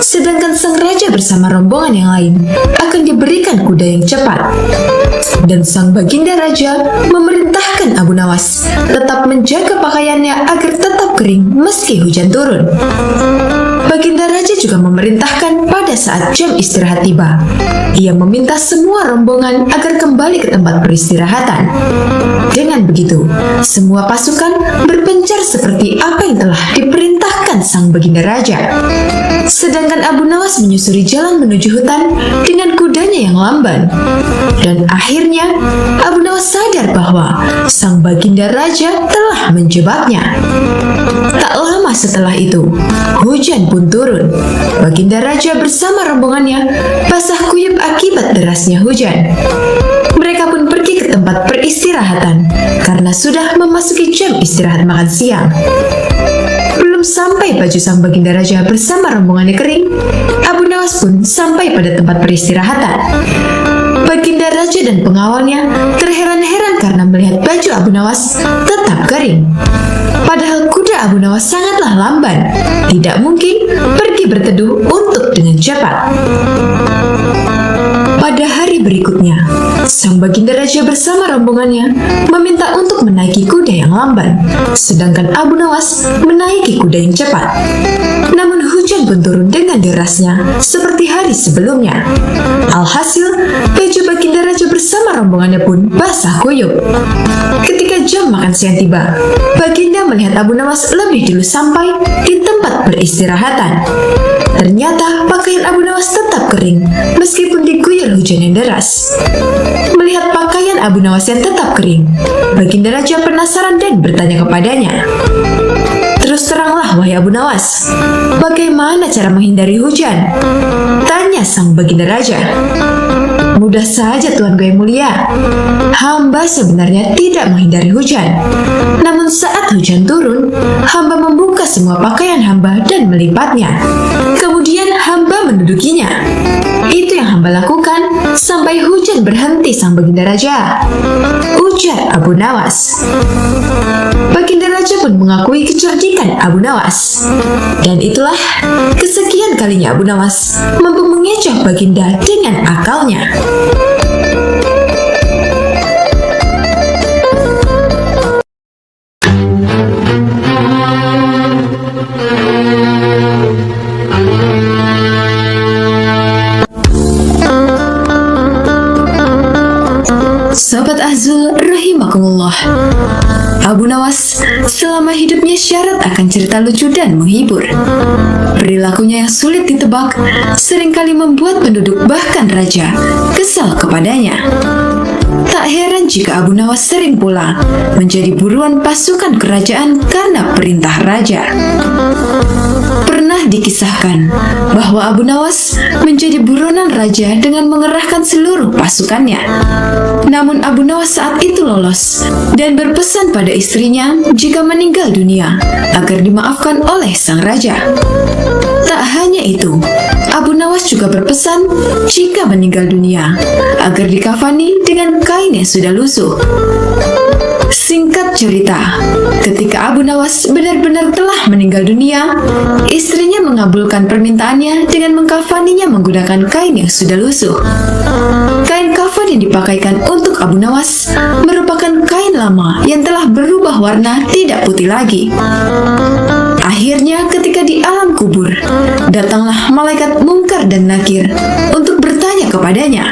sedangkan sang raja bersama rombongan yang lain akan diberikan kuda yang cepat. Dan sang baginda raja memerintahkan Abu Nawas tetap menjaga pakaiannya agar tetap kering meski hujan turun. Baginda raja juga memerintahkan pada saat jam istirahat tiba, ia meminta semua rombongan agar kembali ke tempat peristirahatan. Dengan begitu, semua pasukan berpencar seperti apa yang telah diperintahkan sang baginda raja. Sedangkan Abu Nawas menyusuri jalan menuju hutan dengan kudanya yang lamban. Dan akhirnya, Abu Nawas sadar bahwa sang baginda raja telah menjebaknya. Tak lama setelah itu, hujan pun turun. Baginda raja bersama rombongannya basah kuyup akibat derasnya hujan. Mereka pun pergi ke tempat peristirahatan karena sudah memasuki jam istirahat makan siang. Belum sampai baju sang baginda raja bersama rombongannya kering, Abu Nawas pun sampai pada tempat peristirahatan. Baginda raja dan pengawalnya terheran-heran karena melihat baju Abu Nawas tetap kering. Padahal kuda Abu Nawas sangatlah lamban, tidak mungkin pergi berteduh untuk dengan cepat. Pada hari berikutnya, sang baginda raja bersama rombongannya meminta untuk menaiki kuda yang lamban, sedangkan Abu Nawas menaiki kuda yang cepat. Namun hujan pun turun dengan derasnya seperti hari sebelumnya. Alhasil, baju baginda raja bersama rombongannya pun basah kuyup. Ketika jam makan siang tiba, baginda melihat Abu Nawas lebih dulu sampai di tempat peristirahatan. Ternyata pakaian Abu Nawas tetap kering meskipun diguyur hujan yang deras. Melihat pakaian Abu Nawas yang tetap kering, Baginda Raja penasaran dan bertanya kepadanya, "Terus teranglah, wahai Abu Nawas, bagaimana cara menghindari hujan?" Tanya sang Baginda Raja. "Mudah saja Tuanku yang mulia. Hamba sebenarnya tidak menghindari hujan. Namun saat hujan turun, hamba membuka semua pakaian hamba dan melipatnya. Kemudian hamba mendudukinya. Itu yang hamba lakukan sampai hujan berhenti, sang Baginda Raja," ujar Abu Nawas. Baginda Raja pun mengakui kecerdikan Abu Nawas. Dan itulah kesekian kalinya Abu Nawas mampu mengecoh Baginda dengan akalnya. Sobat Azul rahimakumullah, Abu Nawas selama hidupnya syarat akan cerita lucu dan menghibur. Perilakunya yang sulit ditebak seringkali membuat penduduk bahkan raja kesal kepadanya. Tak heran jika Abu Nawas sering pula menjadi buruan pasukan kerajaan karena perintah raja. Pernah dikisahkan bahwa Abu Nawas menjadi buronan raja dengan mengerahkan seluruh pasukannya. Namun Abu Nawas saat itu lolos dan berpesan pada istrinya jika meninggal dunia agar dimaafkan oleh sang raja. Tak hanya itu, Abu Nawas juga berpesan jika meninggal dunia agar dikafani dengan kain yang sudah lusuh. Singkat cerita, ketika Abu Nawas benar-benar telah meninggal dunia, istrinya mengabulkan permintaannya dengan mengkafaninya menggunakan kain yang sudah lusuh. Kain kafan yang dipakaikan untuk Abu Nawas merupakan kain lama yang telah berubah warna tidak putih lagi. Akhirnya ketika di alam kubur, datanglah malaikat Munkar dan Nakir untuk bertanya kepadanya.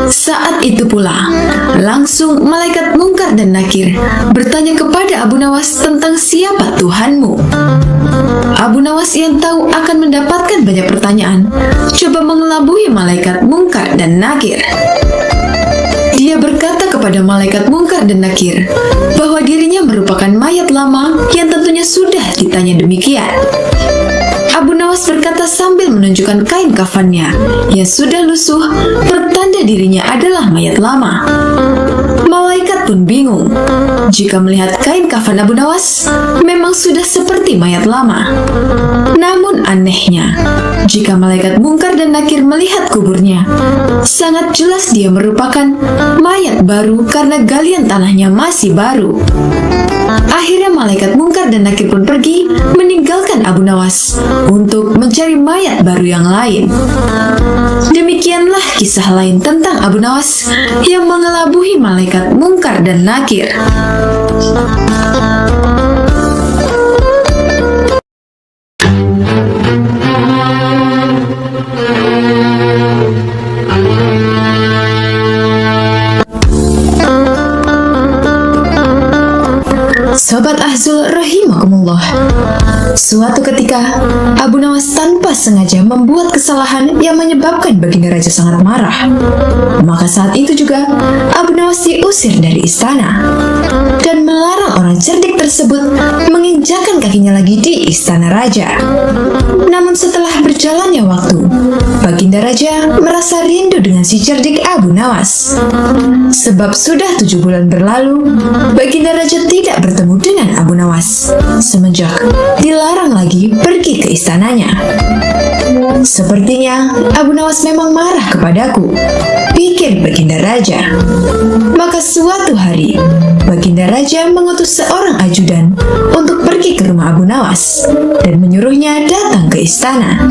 Saat itu pula, langsung malaikat Munkar dan Nakir bertanya kepada Abu Nawas tentang siapa Tuhanmu. Abu Nawas yang tahu akan mendapatkan banyak pertanyaan, coba mengelabui malaikat Munkar dan Nakir. Dia berkata kepada malaikat Munkar dan Nakir bahwa dirinya merupakan mayat lama yang tentunya sudah ditanya demikian. Abu Nawas berkata sambil menunjukkan kain kafannya yang sudah lusuh, pertanda dirinya adalah mayat lama. Malaikat pun bingung. Jika melihat kain kafan Abu Nawas, memang sudah seperti mayat lama. Namun anehnya, jika malaikat Munkar dan Nakir melihat kuburnya, sangat jelas dia merupakan mayat baru karena galian tanahnya masih baru. Akhirnya malaikat Munkar dan Nakir pun pergi meninggalkan Abu Nawas untuk mencari mayat baru yang lain. Demikianlah kisah lain tentang Abu Nawas yang mengelabui malaikat Munkar dan Nakir. Sobat Azul rahimakumullah, suatu ketika Abu Nawas tanpa sengaja membuat kesalahan yang menyebabkan Baginda Raja sangat marah. Maka saat itu juga Abu Nawas diusir dari istana dan melarang orang cerdik tersebut menginjakkan kakinya lagi di istana raja. Namun setelah berjalannya waktu, Baginda Raja merasa rindu dengan si cerdik Abu Nawas. Sebab sudah 7 bulan berlalu, Baginda Raja tidak bertemu dengan Abu Nawas semenjak dilarang lagi pergi ke istananya. Sepertinya Abu Nawas memang marah kepadaku, pikir Baginda Raja. Maka suatu hari, Baginda Raja mengutus seorang ajudan untuk pergi ke rumah Abu Nawas dan menyuruhnya datang ke istana.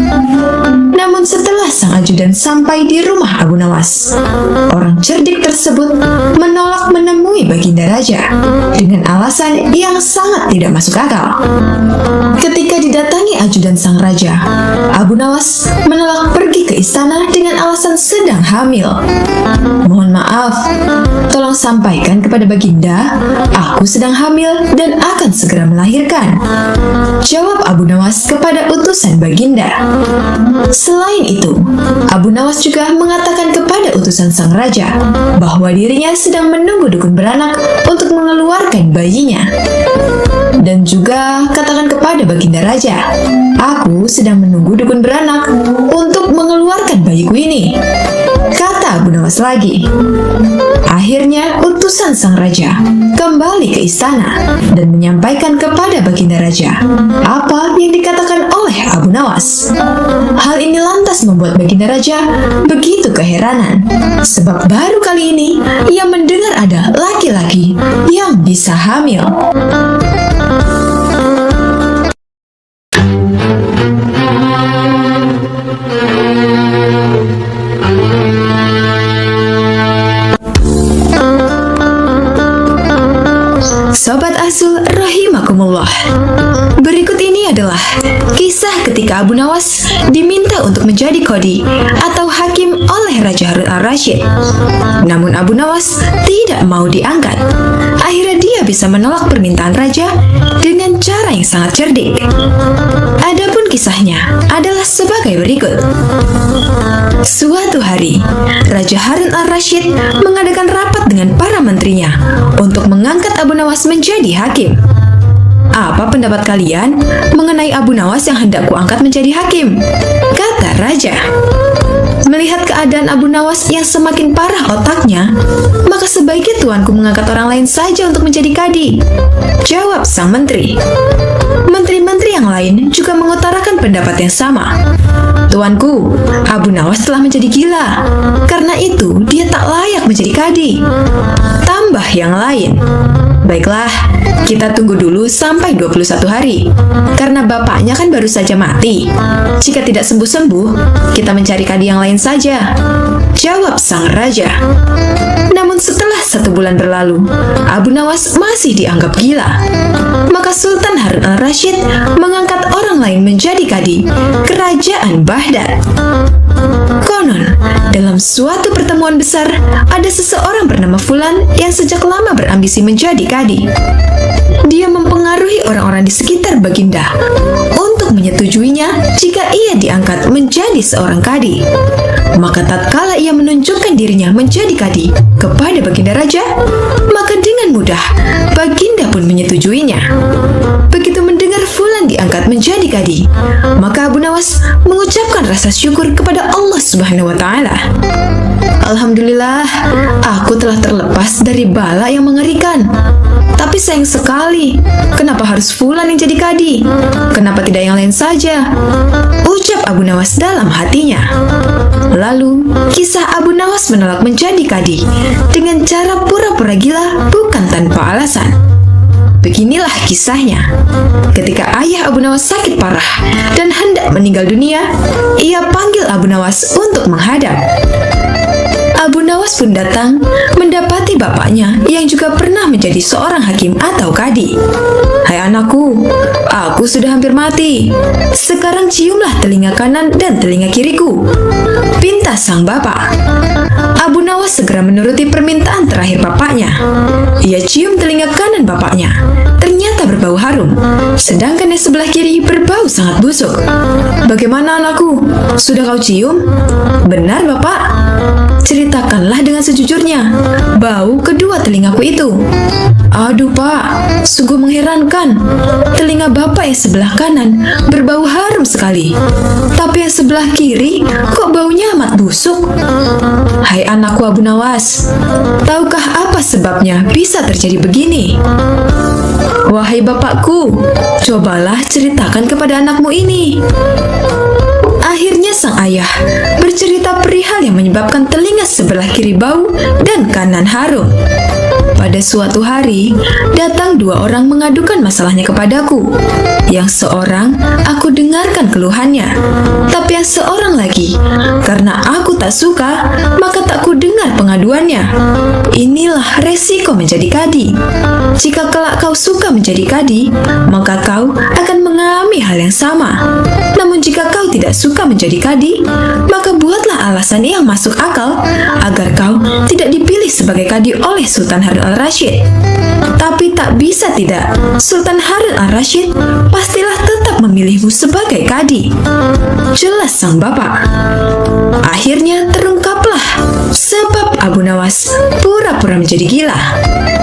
Namun setelah sang ajudan sampai di rumah Abu Nawas, orang cerdik tersebut menolak menemui Baginda Raja dengan alasan yang sangat tidak masuk akal. Ketika didatangi ajudan sang raja, Abu Nawas menolak pergi ke istana dengan alasan sedang hamil. Mohon maaf, tolong sampaikan kepada Baginda, aku sedang hamil dan akan segera melahirkan, jawab Abu Nawas kepada utusan Baginda. Selain itu, Abu Nawas juga mengatakan kepada utusan sang raja bahwa dirinya sedang menunggu dukun beranak untuk mengeluarkan bayinya. Dan juga katakan kepada Baginda Raja, aku sedang menunggu dukun beranak untuk mengeluarkan bayiku ini, kata Abu Nawas lagi. Akhirnya utusan sang raja kembali ke istana dan menyampaikan kepada Baginda Raja apa yang dikatakan oleh Abu Nawas. Hal ini lantas membuat Baginda Raja begitu keheranan, sebab baru kali ini ia mendengar ada laki-laki yang bisa hamil. Sobat Asul rahimakumullah, berikut ini adalah kisah ketika Abu Nawas diminta untuk menjadi qadhi atau hakim oleh Raja Harun al-Rasyid. Namun Abu Nawas tidak mau diangkat. Akhirnya dia bisa menolak permintaan raja dengan cara yang sangat cerdik. Adapun kisahnya adalah sebagai berikut. Suatu hari, Raja Harun al-Rasyid mengadakan rapat dengan para menterinya untuk mengangkat Abu Nawas menjadi hakim. Apa pendapat kalian mengenai Abu Nawas yang hendak kuangkat menjadi hakim? Kata raja. Melihat keadaan Abu Nawas yang semakin parah otaknya, maka sebaiknya tuanku mengangkat orang lain saja untuk menjadi qadhi, jawab sang menteri. Menteri-menteri yang lain juga mengutarakan pendapat yang sama. Tuanku, Abu Nawas telah menjadi gila, karena itu dia tak layak menjadi qadhi, tambah yang lain. Baiklah, kita tunggu dulu sampai 21 hari, karena bapaknya kan baru saja mati. Jika tidak sembuh-sembuh, kita mencari qadhi yang lain saja, jawab sang raja. Namun setelah 1 bulan berlalu, Abu Nawas masih dianggap gila. Maka Sultan Harun al-Rasyid mengangkat orang lain menjadi qadhi kerajaan Baghdad. Konon, dalam suatu pertemuan besar, ada seseorang bernama Fulan yang sejak lama berambisi menjadi qadhi. Dia mempengaruhi orang-orang di sekitar Baginda untuk menyetujuinya jika ia diangkat menjadi seorang qadhi. Maka tatkala ia menunjukkan dirinya menjadi qadhi kepada Baginda Raja, maka dengan mudah Baginda pun menyetujuinya. Begitu mendengar Fulan diangkat menjadi qadhi, maka Abu Nawas mengucapkan rasa syukur kepada Allah Subhanahu wa Ta'ala. Alhamdulillah, aku telah terlepas dari bala yang mengerikan. Tapi sayang sekali, kenapa harus Fulan yang jadi qadhi? Kenapa tidak yang lain saja? Ucap Abu Nawas dalam hatinya. Lalu, kisah Abu Nawas menolak menjadi qadhi dengan cara pura-pura gila bukan tanpa alasan. Beginilah kisahnya. Ketika ayah Abu Nawas sakit parah dan hendak meninggal dunia, ia panggil Abu Nawas untuk menghadap. Abu Nawas pun datang mendapati bapaknya yang juga pernah menjadi seorang hakim atau qadhi. Hai anakku, aku sudah hampir mati. Sekarang ciumlah telinga kanan dan telinga kiriku, pinta sang bapak. Abu Nawas segera menuruti permintaan terakhir bapaknya. Ia cium telinga kanan bapaknya. Ternyata berbau harum, sedangkan yang sebelah kiri berbau sangat busuk. Bagaimana anakku? Sudah kau cium? Benar bapak. Ceritakanlah dengan sejujurnya, bau kedua telingaku itu. Aduh pak, sungguh mengherankan. Telinga bapak yang sebelah kanan berbau harum sekali, tapi yang sebelah kiri kok baunya amat busuk. Hai anakku Abu Nawas, tahukah apa sebabnya bisa terjadi begini? Wahai bapakku, cobalah ceritakan kepada anakmu ini. Akhirnya sang ayah bercerita perihal yang menyebabkan telinga sebelah kiri bau dan kanan harum. Pada suatu hari, datang dua orang mengadukan masalahnya kepadaku. Yang seorang, aku dengarkan keluhannya. Tapi yang seorang lagi, karena aku tak suka, maka tak ku dengar pengaduannya. Inilah resiko menjadi kadi. Jika kelak kau suka menjadi kadi, maka kau akan mengalami hal yang sama. Namun jika kau tidak suka menjadi kadi, maka buatlah alasan yang masuk akal agar kau tidak dipilih sebagai kadi oleh Sultan Harun al-Rasyid. Tapi tak bisa tidak, Sultan Harun al-Rasyid pastilah tetap memilihmu sebagai kadi. Jelas sang bapak. Akhirnya terungkaplah sebab Abu Nawas pura-pura menjadi gila,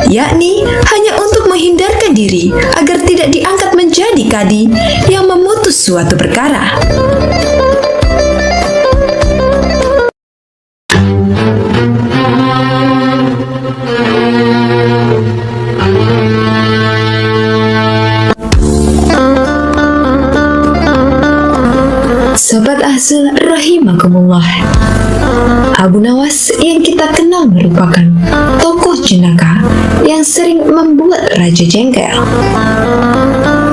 yakni hanya untuk menghindarkan diri agar tidak diangkat menjadi kadi yang memutus suatu perkara. Sobat Ahzul rahimakumullah, Abu Nawas yang kita kenal merupakan tokoh jenaka yang sering membuat raja jengkel.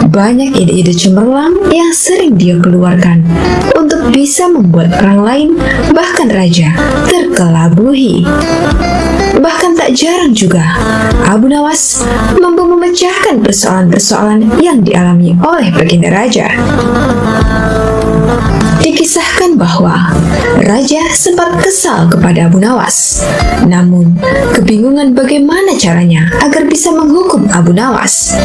Banyak ide-ide cemerlang yang sering dia keluarkan untuk bisa membuat orang lain, bahkan raja, terkelabuhi. Bahkan tak jarang juga, Abu Nawas mampu memecahkan persoalan-persoalan yang dialami oleh baginda raja. Dikisahkan bahwa raja sempat kesal kepada Abu Nawas. Namun, kebingungan bagaimana caranya agar bisa menghukum Abu Nawas.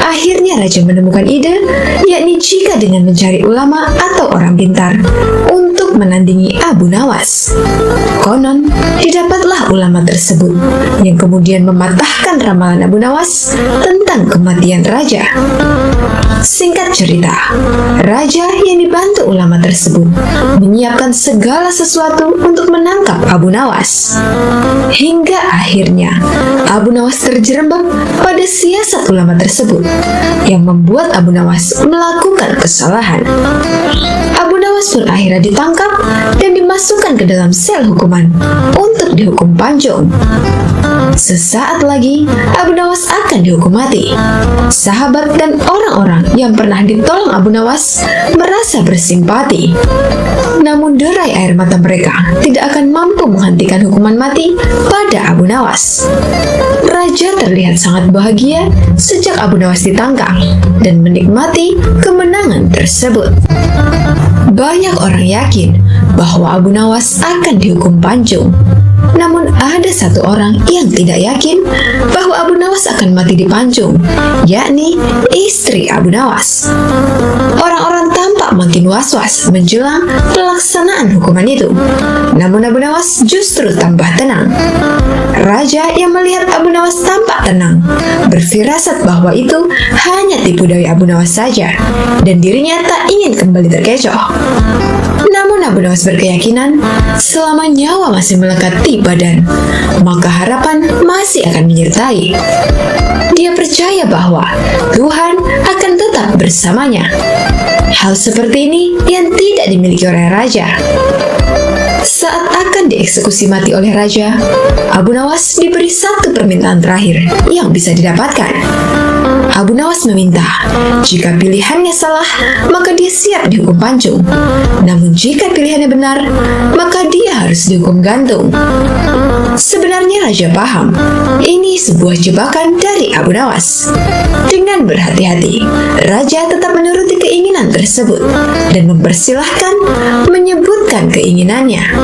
Akhirnya raja menemukan ide, yakni jika dengan mencari ulama atau orang pintar untuk menandingi Abu Nawas. Konon, didapatlah ulama tersebut yang kemudian mematahkan ramalan Abu Nawas tentang kematian raja. Singkat cerita, raja yang dibantu ulama tersebut menyiapkan segala sesuatu untuk menangkap Abu Nawas. Hingga akhirnya Abu Nawas terjerembab pada siasat ulama tersebut yang membuat Abu Nawas melakukan kesalahan. Abu Nawas pun akhirnya ditangkap dan dimasukkan ke dalam sel hukuman untuk dihukum panjung. Sesaat lagi Abu Nawas akan dihukum mati. Sahabat dan orang-orang yang pernah ditolong Abu Nawas merasa bersimpati. Namun derai air mata mereka tidak akan mampu menghentikan hukuman mati pada Abu Nawas. Raja terlihat sangat bahagia sejak Abu Nawas ditangkap dan menikmati kemenangan tersebut. Banyak orang yakin bahwa Abu Nawas akan dihukum panjung. Namun ada satu orang yang tidak yakin bahwa Abu Nawas akan mati di panjung, yakni istri Abu Nawas. Orang-orang tampak makin was-was menjelang pelaksanaan hukuman itu. Namun Abu Nawas justru tambah tenang. Raja yang melihat Abu Nawas tampak tenang berfirasat bahwa itu hanya tipu daya Abu Nawas saja dan dirinya tak ingin kembali terkecoh. Namun Abu Nawas berkeyakinan selama nyawa masih melekat di badan, maka harapan masih akan menyertai. Dia percaya bahwa Tuhan akan tetap bersamanya. Hal seperti ini yang tidak dimiliki oleh raja. Saat akan dieksekusi mati oleh raja, Abu Nawas diberi satu permintaan terakhir yang bisa didapatkan. Abu Nawas meminta, jika pilihannya salah, maka dia siap dihukum panjung. Namun jika pilihannya benar, maka dia harus dihukum gantung. Sebenarnya raja paham, ini sebuah jebakan dari Abu Nawas. Dengan berhati-hati, raja tetap menuruti keinginan tersebut dan mempersilahkan menyebutkan keinginannya.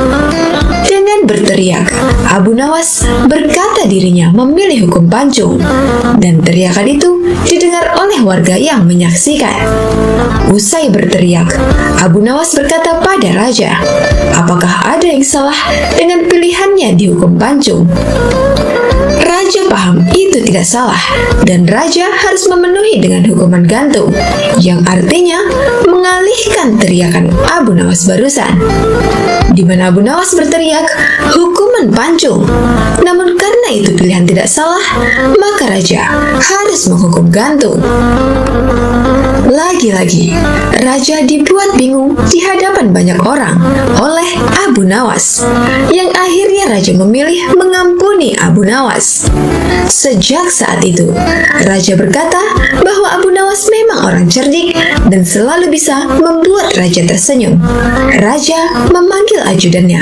Dengan berteriak, Abu Nawas berkata dirinya memilih hukum panjung, dan teriakan itu didengar oleh warga yang menyaksikan. Usai berteriak, Abu Nawas berkata pada raja, apakah ada yang salah dengan pilihannya dihukum panjung? Raja paham itu tidak salah, dan raja harus memenuhi dengan hukuman gantung, yang artinya mengalihkan teriakan Abu Nawas barusan. Di mana Abu Nawas berteriak hukuman panjung. Namun karena itu pilihan tidak salah, maka raja harus menghukum gantung. Lagi-lagi, raja dibuat bingung di hadapan banyak orang oleh Abu Nawas, yang akhirnya raja memilih mengampuni Abu Nawas. Sejak saat itu, raja berkata bahwa Abu Nawas memang orang cerdik dan selalu bisa membuat raja tersenyum. Raja memanggil ajudannya,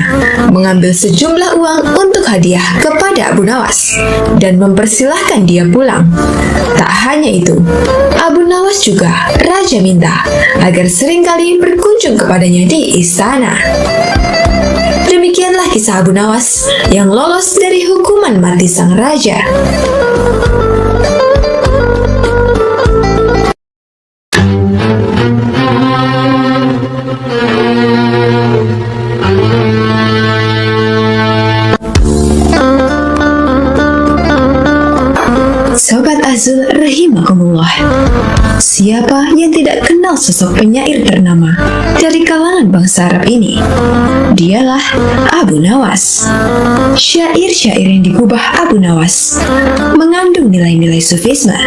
mengambil sejumlah uang untuk hadiah kepada Abu Nawas, dan mempersilahkan dia pulang. Tak hanya itu, Abu Nawas juga raja minta agar seringkali berkunjung kepadanya di istana. Demikianlah kisah Abu Nawas yang lolos dari hukuman mati sang raja. Sobat Azul rahimakumullah, siapa yang tidak kenal sosok penyair ternama dari kalangan bangsa Arab ini? Dialah Abu Nawas. Syair-syair yang digubah Abu Nawas mengandung nilai-nilai sufisme.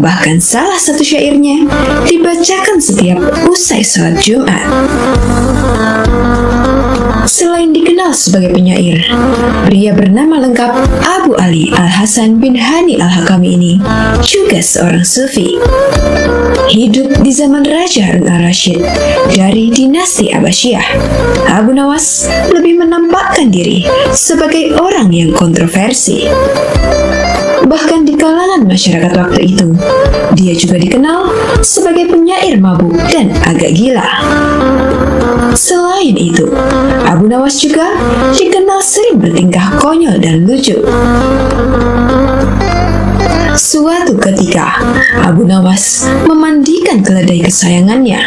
Bahkan salah satu syairnya dibacakan setiap usai sholat Jumat. Selain dikenal sebagai penyair, pria bernama lengkap Abu Ali Al-Hasan bin Hani Al-Hakami ini juga seorang sufi. Hidup di zaman Raja Harun Ar-Rasyid dari dinasti Abbasiyah, Abu Nawas lebih menampakkan diri sebagai orang yang kontroversi. Bahkan di kalangan masyarakat waktu itu, dia juga dikenal sebagai penyair mabuk dan agak gila. Selain itu, Abu Nawas juga dikenal sering bertingkah konyol dan lucu. Suatu ketika, Abu Nawas memandikan keledai kesayangannya.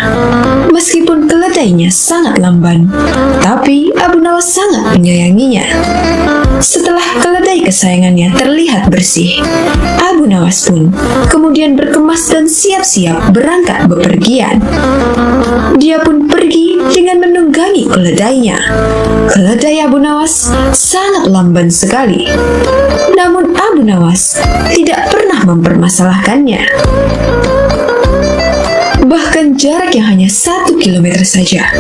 Meskipun keledainya sangat lamban, tapi Abu Nawas sangat menyayanginya. Setelah keledai kesayangannya terlihat bersih, Abu Nawas pun kemudian berkemas dan siap-siap berangkat bepergian. Dia pun pergi dengan menunggangi keledainya. Keledai Abu Nawas sangat lamban sekali. Namun Abu Nawas tidak pernah mempermasalahkannya. Bahkan jarak yang hanya 1 kilometer saja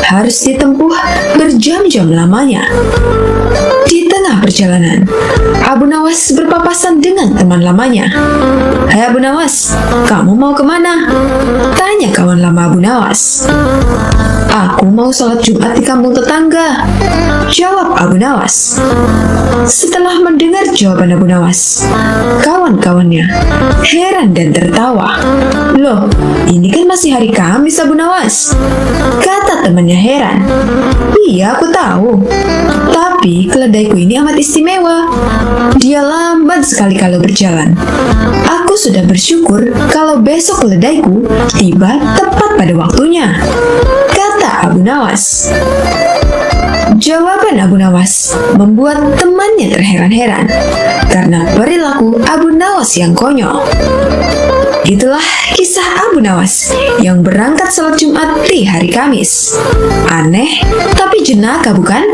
harus ditempuh berjam-jam lamanya. Di tengah perjalanan, Abu Nawas berpapasan dengan teman lamanya. "Hai Abu Nawas, kamu mau kemana?" tanya kawan lama Abu Nawas. "Aku mau sholat Jumat di kampung tetangga," jawab Abu Nawas. Setelah mendengar jawaban Abu Nawas, kawan-kawannya heran dan tertawa. "Loh, ini kan masih hari Kamis Abu Nawas," kata temannya heran. "Iya, aku tahu. Tapi keledaiku ini amat istimewa. Dia lamban sekali kalau berjalan. Aku sudah bersyukur kalau besok keledaiku tiba tepat pada waktunya," kata Abu Nawas. Jawaban Abu Nawas membuat temannya terheran-heran karena perilaku Abu Nawas yang konyol. Itulah kisah Abu Nawas yang berangkat sholat Jumat di hari Kamis. Aneh, tapi jenaka bukan?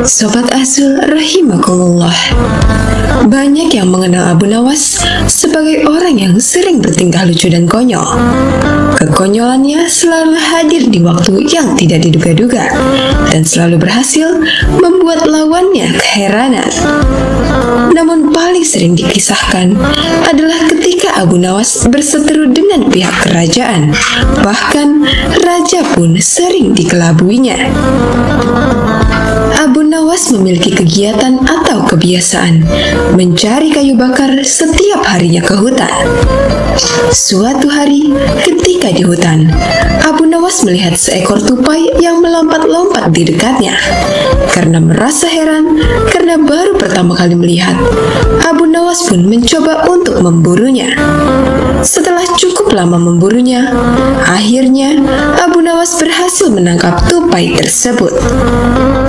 Sobat Azul rahimakumullah, banyak yang mengenal Abu Nawas sebagai orang yang sering bertingkah lucu dan konyol. Kekonyolannya selalu hadir di waktu yang tidak diduga-duga dan selalu berhasil membuat lawannya keheranan. Namun paling sering dikisahkan adalah ketika Abu Nawas berseteru dengan pihak kerajaan. Bahkan raja pun sering dikelabuinya. Abu Nawas memiliki kegiatan atau kebiasaan mencari kayu bakar setiap harinya ke hutan. Suatu hari, ketika di hutan, Abu Nawas melihat seekor tupai yang melompat-lompat di dekatnya. Karena merasa heran, karena baru pertama kali melihat, Abu Nawas pun mencoba untuk memburunya. Setelah cukup lama memburunya, akhirnya Abu Nawas berhasil menangkap tupai tersebut.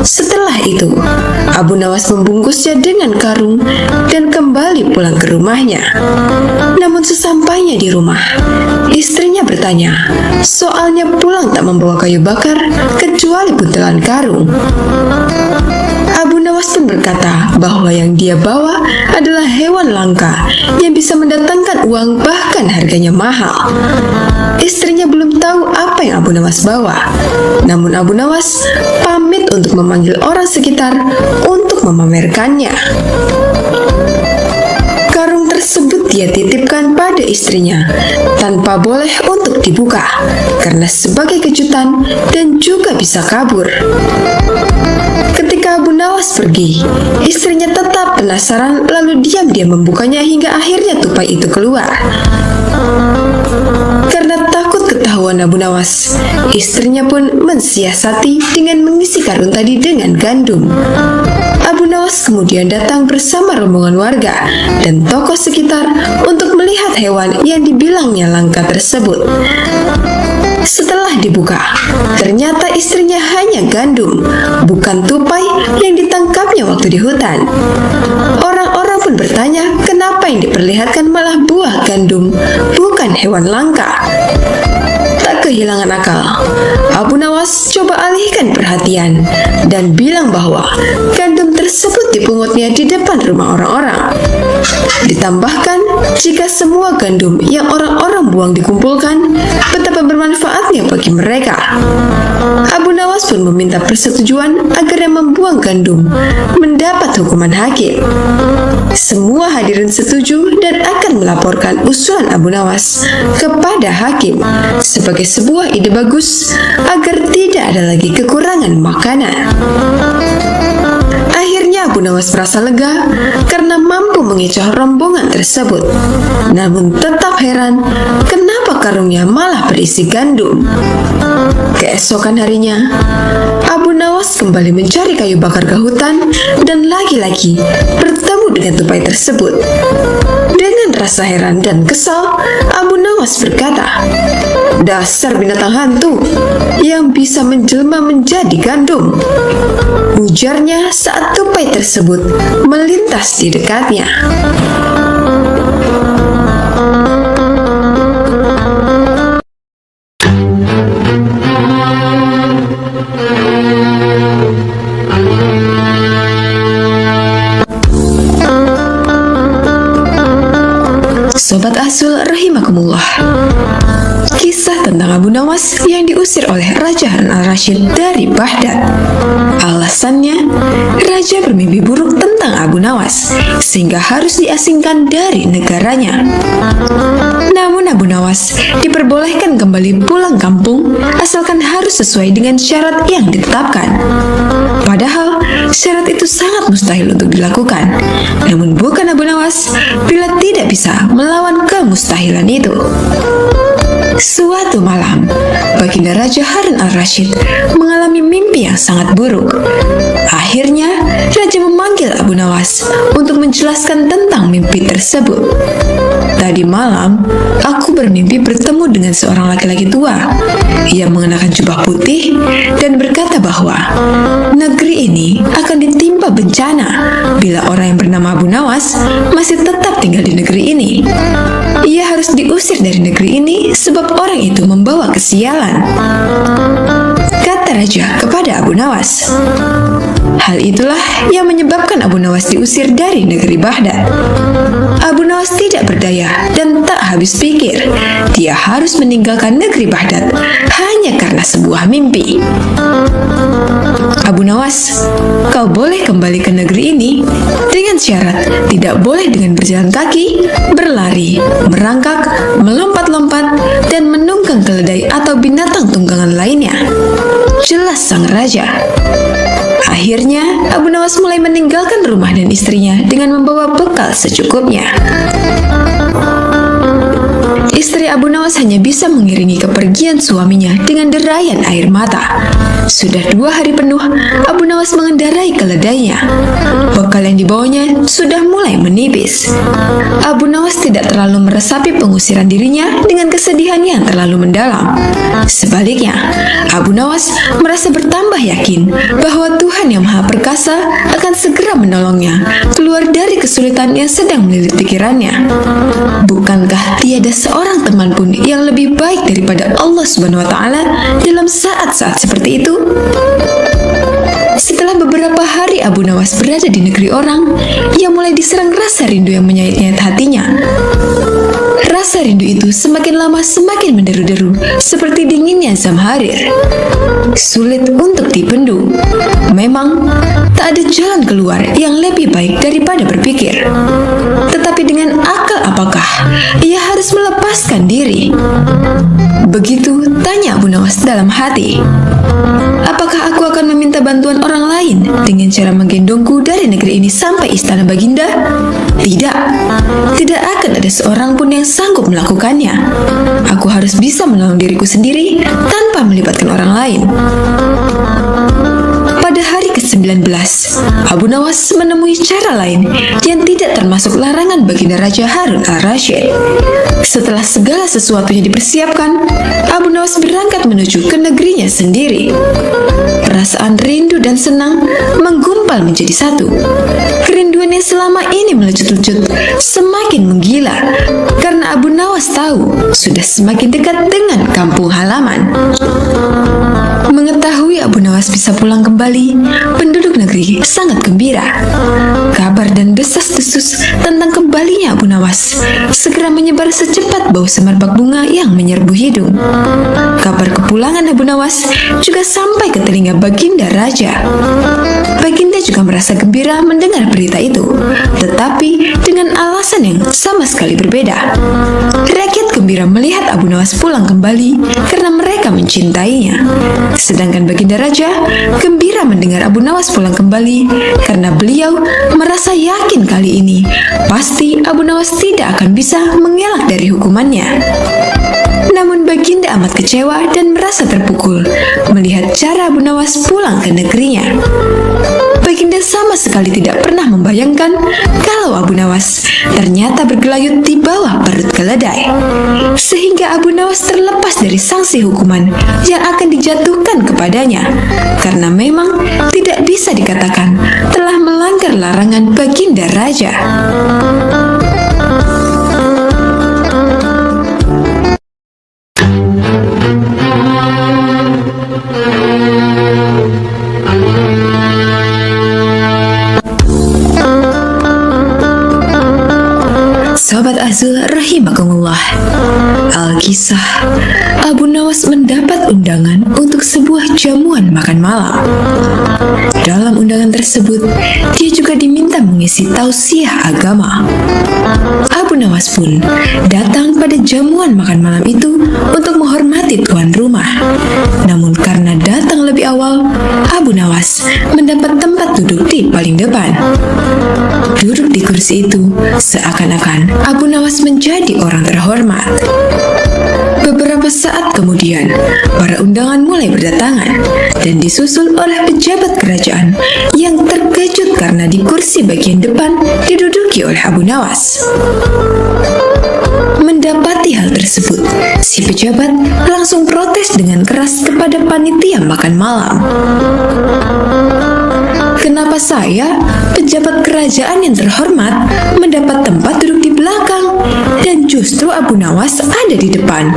Setelah itu, Abu Nawas membungkusnya dengan karung dan kembali pulang ke rumahnya. Namun sesampainya di rumah, istrinya bertanya, soalnya pulang tak membawa kayu bakar kecuali buntelan karung. Abu Nawas pun berkata bahwa yang dia bawa adalah hewan langka yang bisa mendatangkan uang bahkan harganya mahal. Istrinya belum tahu apa yang Abu Nawas bawa. Namun Abu Nawas pamit untuk memanggil orang sekitar untuk memamerkannya. Karung tersebut dia titipkan pada istrinya tanpa boleh untuk dibuka karena sebagai kejutan dan juga bisa kabur. Ketika Abu Nawas pergi, istrinya tetap penasaran lalu diam-diam membukanya hingga akhirnya tupai itu keluar. Karena takut ketahuan Abu Nawas, istrinya pun mensiasati dengan mengisi karung tadi dengan gandum. Abu Nawas kemudian datang bersama rombongan warga dan tokoh sekitar untuk melihat hewan yang dibilangnya langka tersebut. Setelah dibuka, ternyata istrinya hanya gandum, bukan tupai yang ditangkapnya waktu di hutan. Orang-orang pun bertanya kenapa yang diperlihatkan malah buah gandum, bukan hewan langka. Tak kehilangan akal, Abu Nawas coba alihkan perhatian dan bilang bahwa gandum tersebut dipungutnya di depan rumah orang-orang. Ditambahkan, jika semua gandum yang orang-orang buang dikumpulkan, betapa bermanfaatnya bagi mereka. Abu Nawas pun meminta persetujuan agar yang membuang gandum mendapat hukuman hakim. Semua hadirin setuju dan akan melaporkan usulan Abu Nawas kepada hakim sebagai sebuah ide bagus agar tidak ada lagi kekurangan makanan. Akhirnya Abu Nawas merasa lega karena mampu mengecoh rombongan tersebut. Namun tetap heran kenapa karungnya malah berisi gandum. Keesokan harinya, Abu Nawas kembali mencari kayu bakar ke hutan dan lagi-lagi bertemu dengan tupai tersebut. Dengan rasa heran dan kesal, Abu Nawas berkata, "Dasar binatang hantu yang bisa menjelma menjadi gandum," ujarnya saat tupai tersebut melintas di dekatnya. Sobat Asul rahimakumullah, kisah tentang Abu Nawas yang diusir oleh Raja Harun al-Rasyid dari Baghdad. Alasannya, Raja bermimpi buruk tentang Abu Nawas sehingga harus diasingkan dari negaranya. Namun Abu Nawas diperbolehkan kembali pulang kampung asalkan harus sesuai dengan syarat yang ditetapkan. Padahal syarat itu sangat mustahil untuk dilakukan. Namun bukan Abu Nawas bila tidak bisa melawan kemustahilan itu. Suatu malam, baginda Raja Harun al-Rasyid mengalami mimpi yang sangat buruk. Akhirnya, Raja memanggil Abu Nawas untuk menjelaskan tentang mimpi tersebut. Tadi malam, aku bermimpi bertemu dengan seorang laki-laki tua. Ia mengenakan jubah putih dan berkata bahwa negeri ini akan ditimpa bencana bila orang yang bernama Abu Nawas masih tetap tinggal di negeri ini. Ia harus diusir dari negeri ini sebab orang itu membawa kesialan, kata Raja kepada Abu Nawas. Hal itulah yang menyebabkan Abu Nawas diusir dari negeri Baghdad. Abu Nawas tidak berdaya dan tak habis pikir. Dia harus meninggalkan negeri Baghdad hanya karena sebuah mimpi. Abu Nawas, kau boleh kembali ke negeri ini dengan syarat tidak boleh dengan berjalan kaki, berlari, merangkak, melompat-lompat, dan menunggang keledai atau binatang tunggangan lainnya. Jelas sang raja. Akhirnya, Abu Nawas mulai meninggalkan rumah dan istrinya dengan membawa bekal secukupnya. Istri Abu Nawas hanya bisa mengiringi kepergian suaminya dengan derayan air mata. Sudah 2 hari penuh Abu Nawas mengendarai keledainya. Bekal yang dibawanya sudah mulai menipis. Abu Nawas tidak terlalu meresapi pengusiran dirinya dengan kesedihan yang terlalu mendalam. Sebaliknya, Abu Nawas merasa bertambah yakin bahwa Tuhan yang Maha Perkasa akan segera menolongnya keluar dari kesulitan yang sedang melilit pikirannya. Bukankah tiada seorang teman pun yang lebih baik daripada Allah Subhanahu wa Ta'ala dalam saat-saat seperti itu? Setelah beberapa hari Abu Nawas berada di negeri orang, ia mulai diserang rasa rindu yang menyayat-nyayat hatinya. Rasa rindu itu semakin lama semakin menderu-deru, seperti dinginnya zamharir. Sulit untuk dibendung. Memang, tak ada jalan keluar yang lebih baik daripada berpikir. Tetapi dengan akal apakah ia harus melepaskan diri? Begitu tanya Abu Nawas dalam hati. Apakah aku akan meminta bantuan orang lain dengan cara menggendongku dari negeri ini sampai istana Baginda? Tidak. Tidak akan ada seorang pun yang sanggup melakukannya. Aku harus bisa menolong diriku sendiri tanpa melibatkan orang lain. Pada hari ke-19, Abu Nawas menemui cara lain yang tidak termasuk larangan Baginda Raja Harun al-Rasyid. Setelah segala sesuatunya dipersiapkan, Abu Nawas berangkat menuju ke negerinya sendiri. Perasaan rindu dan senang menggumpal menjadi satu. Kerinduan yang selama ini melecut-lecut semakin menggila karena Abu Nawas tahu sudah semakin dekat dengan kampung halaman. Mengetahui Abu Nawas bisa pulang kembali, penduduk negeri sangat gembira. Kabar dan desas-desus tentang kembalinya Abu Nawas segera menyebar secepat bau semerbak bunga yang menyerbu hidung. Kabar kepulangan Abu Nawas juga sampai ke telinga Baginda Raja. Baginda juga merasa gembira mendengar berita itu, tetapi dengan alasan yang sama sekali berbeda. Rakyat gembira melihat Abu Nawas pulang kembali karena mereka mencintainya. Sedangkan Baginda Raja gembira mendengar Abu Nawas pulang kembali karena beliau merasa yakin kali ini pasti Abu Nawas tidak akan bisa mengelak dari hukumannya. Namun Baginda amat kecewa dan merasa terpukul melihat cara Abu Nawas pulang ke negerinya. Baginda sama sekali tidak pernah membayangkan kalau Abu Nawas ternyata bergelayut di bawah perut keledai, sehingga Abu Nawas terlepas dari sanksi hukuman yang akan dijatuhkan kepadanya, karena memang tidak bisa dikatakan telah melanggar larangan Baginda Raja. Sobat Azul rahimakumullah, Alkisah, Abu Nawas mendapat undangan untuk sebuah jamuan makan malam. Dalam undangan tersebut, dia juga diminta mengisi tausiah agama. Abu Nawas pun datang pada jamuan makan malam itu untuk menghormati tuan rumah. Namun karena datang lebih awal, Abu Nawas mendapat tempat duduk di paling depan. Duduk di kursi itu seakan-akan Abu Nawas menjadi orang terhormat. Beberapa saat kemudian, para undangan mulai berdatangan dan disusul oleh pejabat kerajaan yang terkejut karena di kursi bagian depan diduduki oleh Abu Nawas. Mendapati hal tersebut, si pejabat langsung protes dengan keras kepada panitia makan malam. Kenapa saya, pejabat kerajaan yang terhormat, mendapat tempat duduk di belakang dan justru Abu Nawas ada di depan?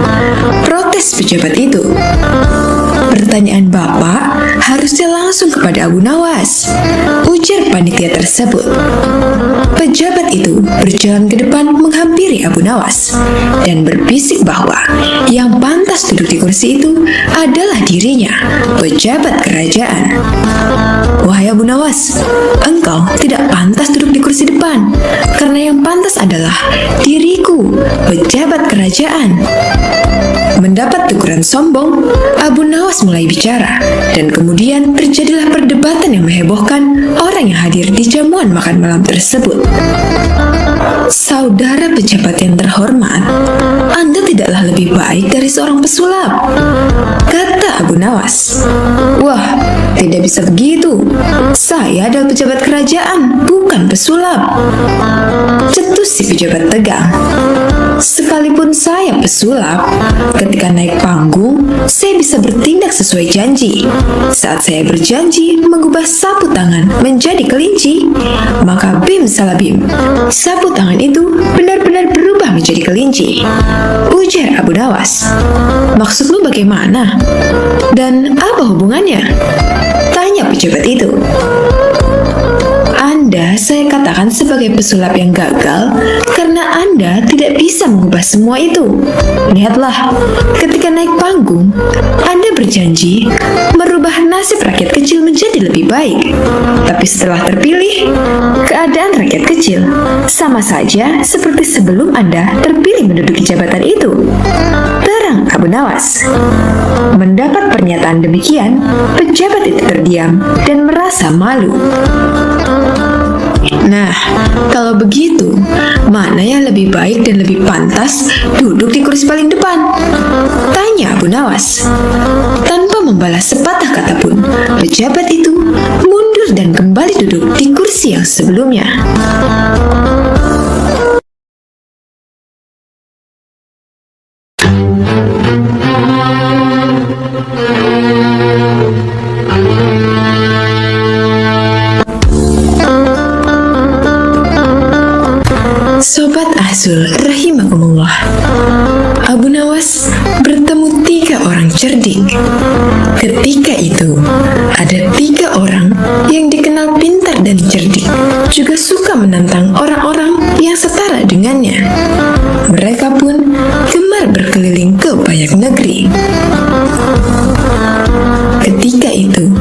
Protes pejabat itu. Pertanyaan Bapak harusnya langsung kepada Abu Nawas, ujar panitia tersebut. Pejabat itu berjalan ke depan menghampiri Abu Nawas dan berbisik bahwa yang pantas duduk di kursi itu adalah dirinya, pejabat kerajaan. Wahai Abu Nawas, engkau tidak pantas duduk di kursi depan, karena yang pantas adalah diriku, pejabat kerajaan. Mendapat teguran berpikiran sombong, Abu Nawas mulai bicara, dan kemudian terjadilah perdebatan yang menghebohkan orang yang hadir di jamuan makan malam tersebut. Saudara pejabat yang terhormat, Anda tidaklah lebih baik dari seorang pesulap, kata Abu Nawas. Wah, tidak bisa begitu. Saya adalah pejabat kerajaan, bukan pesulap, cetus si pejabat tegang. Sekalipun saya pesulap, ketika naik panggung, saya bisa bertindak sesuai janji. Saat saya berjanji mengubah sapu tangan menjadi kelinci, maka bim salah bim, sapu tangan itu benar-benar berubah menjadi kelinci, ujar Abu Nawas. Maksudmu bagaimana? Dan apa hubungannya? Tanya pejabat itu. Anda saya katakan sebagai pesulap yang gagal karena Anda tidak bisa mengubah semua itu. Lihatlah, ketika naik panggung, Anda berjanji merubah nasib rakyat kecil menjadi lebih baik. Tapi setelah terpilih, keadaan rakyat kecil sama saja seperti sebelum Anda terpilih menduduki jabatan itu. Terang Abu Nawas. Mendapat pernyataan demikian, pejabat itu terdiam dan merasa malu. Nah, kalau begitu, mana yang lebih baik dan lebih pantas duduk di kursi paling depan? Tanya Abu Nawas. Tanpa membalas sepatah kata pun, pejabat itu mundur dan kembali duduk di kursi yang sebelumnya. Sobat Azul rahimakumullah, Abu Nawas bertemu 3 orang cerdik. Ketika itu, ada 3 orang yang dikenal pintar dan cerdik, juga suka menantang orang-orang yang setara dengannya. Mereka pun gemar berkeliling ke banyak negeri. Ketika itu,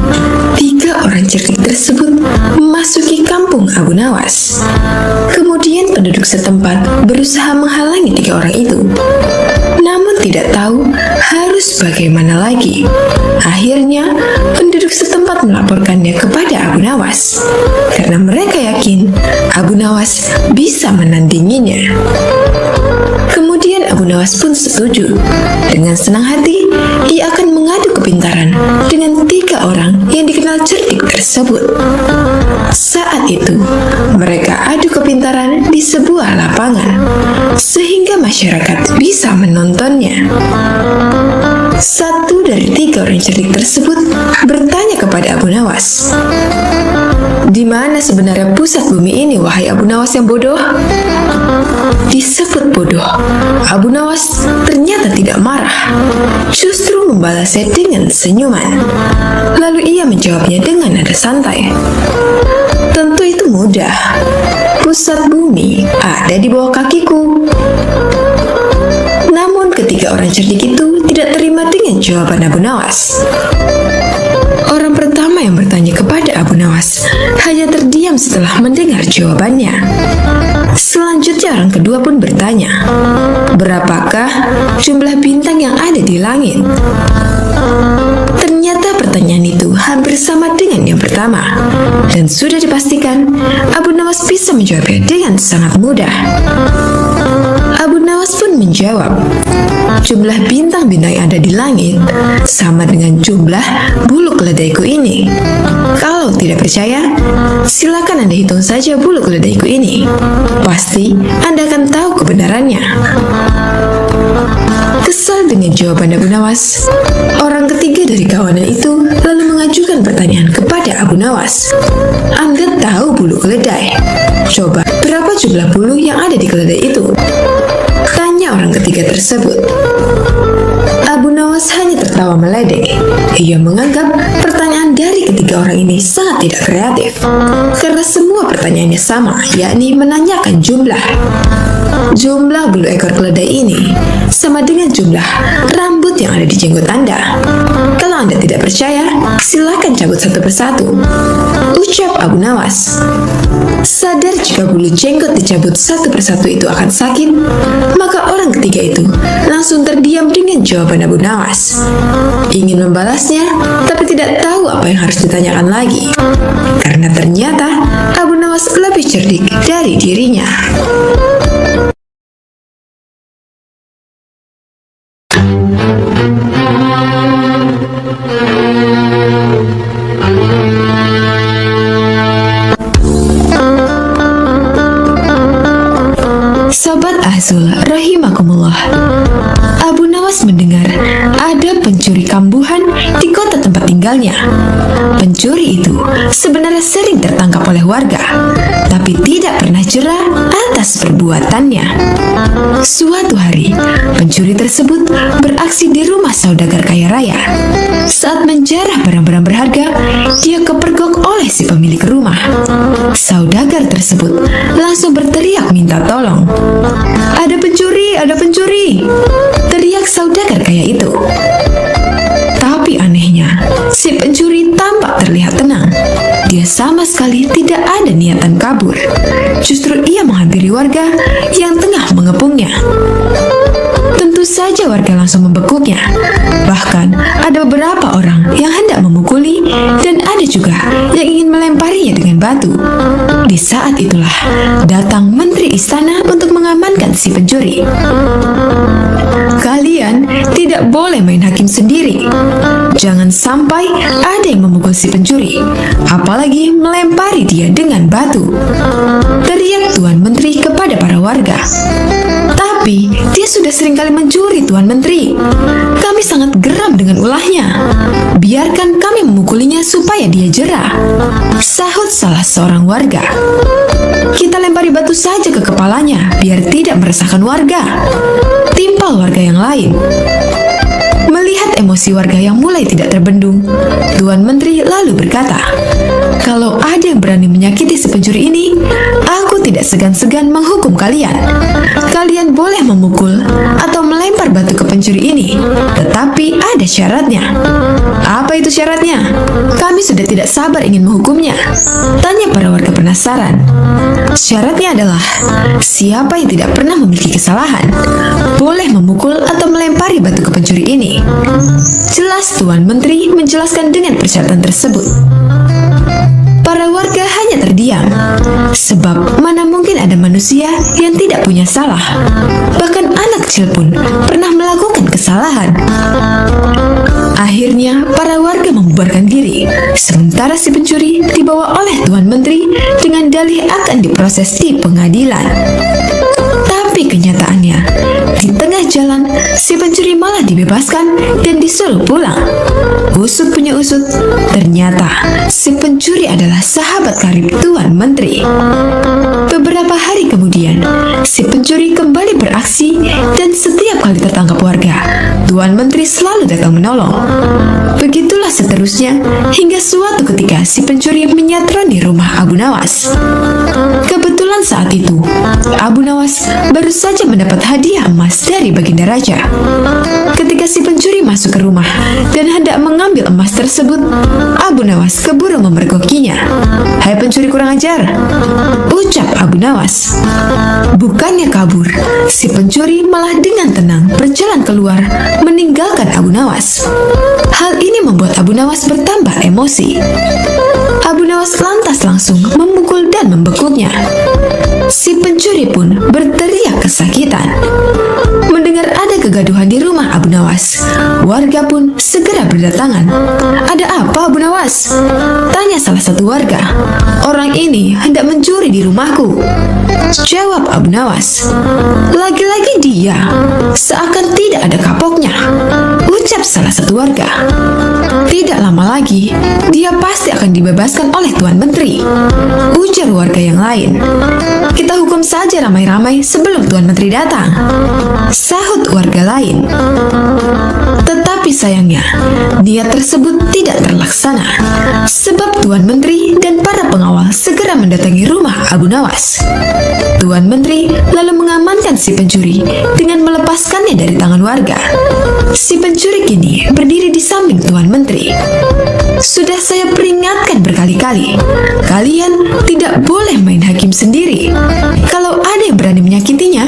3 orang cerdik tersebut memasuki kampung Abu Nawas. Kemudian penduduk setempat berusaha menghalangi 3 orang itu, namun tidak tahu harus bagaimana lagi. Akhirnya, penduduk setempat melaporkannya kepada Abu Nawas, karena mereka yakin Abu Nawas bisa menandinginya. Kemudian Abu Nawas pun setuju. Dengan senang hati, ia akan mengadu kepintaran dengan 3 orang yang dikenal cerdik tersebut. Saat itu, mereka adu kepintaran di sebuah lapangan, sehingga masyarakat bisa menontonnya. Satu dari 3 orang cerdik tersebut bertanya kepada Abu Nawas, "Di mana sebenarnya pusat bumi ini, wahai Abu Nawas yang bodoh?" Disebut bodoh, Abu Nawas ternyata tidak marah, justru membalasnya dengan senyuman. Lalu ia menjawabnya dengan nada santai, "Tentu itu mudah. Pusat bumi ada di bawah kakiku." Namun ketiga orang cerdik itu tidak terima dengan jawaban Abu Nawas. Orang pertama yang bertanya kepada Abu Nawas hanya terdiam setelah mendengar jawabannya. Selanjutnya orang kedua pun bertanya, "Berapakah jumlah bintang yang ada di langit?" Ternyata pertanyaan itu hampir sama dengan yang pertama, dan sudah dipastikan Abu Nawas bisa menjawabnya dengan sangat mudah. Abu Nawas pun menjawab, "Jumlah bintang-bintang yang ada di langit sama dengan jumlah bulu keledaiku ini. Kalau tidak percaya, silakan Anda hitung saja bulu keledaiku ini. Pasti Anda akan tahu kebenarannya." Kesal dengan jawaban Abu Nawas, orang ketiga dari kawanan itu lalu mengajukan pertanyaan kepada Abu Nawas, "Anda tahu bulu keledai? Coba, berapa jumlah bulu yang ada di keledai itu?" Tanya orang ketiga tersebut. Abu Nawas hanya tertawa meledek. Ia menganggap pertanyaan dari ketiga orang ini sangat tidak kreatif, karena semua pertanyaannya sama, yakni menanyakan jumlah. Jumlah bulu ekor keledai ini sama dengan jumlah rambut yang ada di jenggot Anda. Kalau Anda tidak percaya, silakan cabut satu persatu, ucap Abu Nawas. Sadar jika bulu jenggot dicabut satu persatu itu akan sakit, maka orang ketiga itu langsung terdiam dengan jawaban Abu Nawas. Ingin membalasnya, tapi tidak tahu apa yang harus ditanyakan lagi. Karena ternyata Abu Nawas lebih cerdik dari dirinya. Sobat Azul rahimakumullah, Abu Nawas mendengar ada pencuri kambuhan di kota tempat tinggalnya. Pencuri itu sebenarnya sering tertangkap oleh warga, tapi tidak pernah jera atas perbuatannya. Suatu hari, pencuri tersebut beraksi di rumah saudagar kaya raya. Saat menjarah barang-barang berharga, dia kepergok oleh si pemilik rumah. Saudagar tersebut langsung berteriak minta tolong. "Ada pencuri, ada pencuri!" teriak saudagar kaya itu. Tapi anehnya, si pencuri tampak terlihat tenang. Dia sama sekali tidak ada niatan kabur. Justru ia menghampiri warga yang tengah mengepungnya. Tentu saja warga langsung membekuknya. Bahkan ada beberapa orang yang hendak memukuli dan ada juga yang ingin melemparinya dengan batu. Di saat itulah datang menteri istana untuk mengamankan si pencuri. "Kalian tidak boleh main hakim sendiri. Jangan sampai ada yang memukul si pencuri, apalagi melempari dia dengan batu," teriak Tuan Menteri kepada para warga. "Tapi dia sudah seringkali mencuri, Tuan Menteri. Kami sangat geram dengan ulahnya. Biarkan kami memukulinya supaya dia jera," sahut salah seorang warga. "Kita lempari batu saja ke kepalanya biar tidak meresahkan warga," timpal warga yang lain. Melihat emosi warga yang mulai tidak terbendung, Tuan Menteri lalu berkata, "Kalau ada yang berani menyakiti si pencuri ini, aku tidak segan-segan menghukum kalian. Kalian boleh memukul atau melempar batu ke pencuri ini, tetapi ada syaratnya." "Apa itu syaratnya? Kami sudah tidak sabar ingin menghukumnya," tanya para warga penasaran. "Syaratnya adalah siapa yang tidak pernah memiliki kesalahan boleh memukul atau melempari batu ke pencuri ini," jelas Tuan Menteri menjelaskan dengan persyaratan tersebut. Para warga hanya terdiam, sebab mana mungkin ada manusia yang tidak punya salah. Bahkan anak kecil pun pernah melakukan kesalahan. Akhirnya para warga membubarkan diri, sementara si pencuri dibawa oleh Tuan Menteri dengan dalih akan diproses di pengadilan. Tapi kenyataannya, di tengah jalan, si pencuri malah dibebaskan dan disuruh pulang. Usut punya usut, ternyata si pencuri adalah sahabat karib Tuan Menteri. Beberapa hari kemudian, si pencuri kembali beraksi dan setiap kali tertangkap warga, Tuan Menteri selalu datang menolong. Begitulah seterusnya hingga suatu ketika si pencuri menyatroni rumah Abu Nawas. Kebetulan saat itu, Abu Nawas baru saja mendapat hadiah emas dari Baginda Raja. Ketika si pencuri masuk ke rumah dan hendak mengambil emas tersebut, Abu Nawas keburu memergokinya. "Hai pencuri kurang ajar," ucap Abu Nawas. Bukannya kabur, si pencuri malah dengan tenang berjalan keluar meninggalkan Abu Nawas. Hal ini membuat Abu Nawas bertambah emosi. Abu Nawas lantas langsung memukul dan membekuknya. Si pencuri pun berteriak kesakitan. Mendengar ada kegaduhan di rumah Abu Nawas, warga pun segera berdatangan. "Ada apa, Abu Nawas?" tanya salah satu warga. "Orang ini hendak mencuri di rumahku," jawab Abu Nawas. "Lagi-lagi dia, seakan tidak ada kapoknya," ucap salah satu warga. "Tidak lama lagi, dia pasti akan dibebaskan oleh Tuan Menteri," ujar warga yang lain. "Kita hukum saja ramai-ramai sebelum Tuan Menteri datang," sahut warga lain. Tetapi sayangnya, niat tersebut tidak terlaksana, sebab Tuan Menteri dan para pengawal segera mendatangi rumah Abu Nawas. Tuan Menteri lalu mengamankan si pencuri dengan melepaskannya dari tangan warga. Si pencuri kini berdiri di samping Tuan Menteri. "Sudah saya peringatkan berkali-kali, kalian tidak boleh main hakim sendiri. Kalau ada yang berani menyakitinya,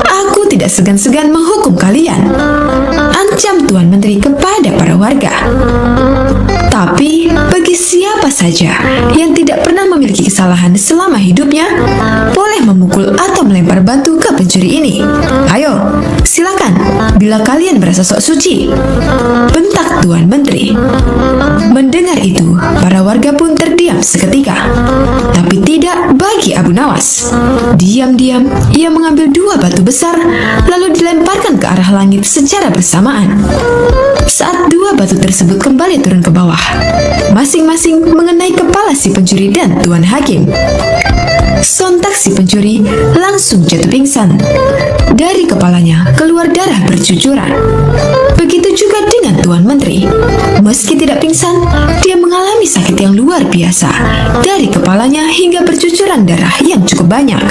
aku tidak segan-segan menghukum kalian," ancam Tuan Menteri kepada para warga. Tapi bagi siapa saja yang tidak pernah memiliki kesalahan selama hidupnya, boleh memukul atau melempar batu ke pencuri ini. Ayo, silakan, bila kalian merasa sok suci, bentak Tuan Menteri. Mendengar itu, para warga pun terdiam seketika. Tapi tidak bagi Abu Nawas. Diam-diam, ia mengambil 2 batu besar, lalu dilemparkan ke arah langit secara bersamaan. Saat 2 batu tersebut kembali turun ke bawah, masing-masing mengenai kepala si pencuri dan Tuan Hakim. Sontak si pencuri langsung jatuh pingsan. Dari kepalanya keluar darah bercucuran. Begitu juga dengan Tuan Menteri. Meski tidak pingsan, dia mengalami sakit yang luar biasa. Dari kepalanya hingga bercucuran darah yang cukup banyak.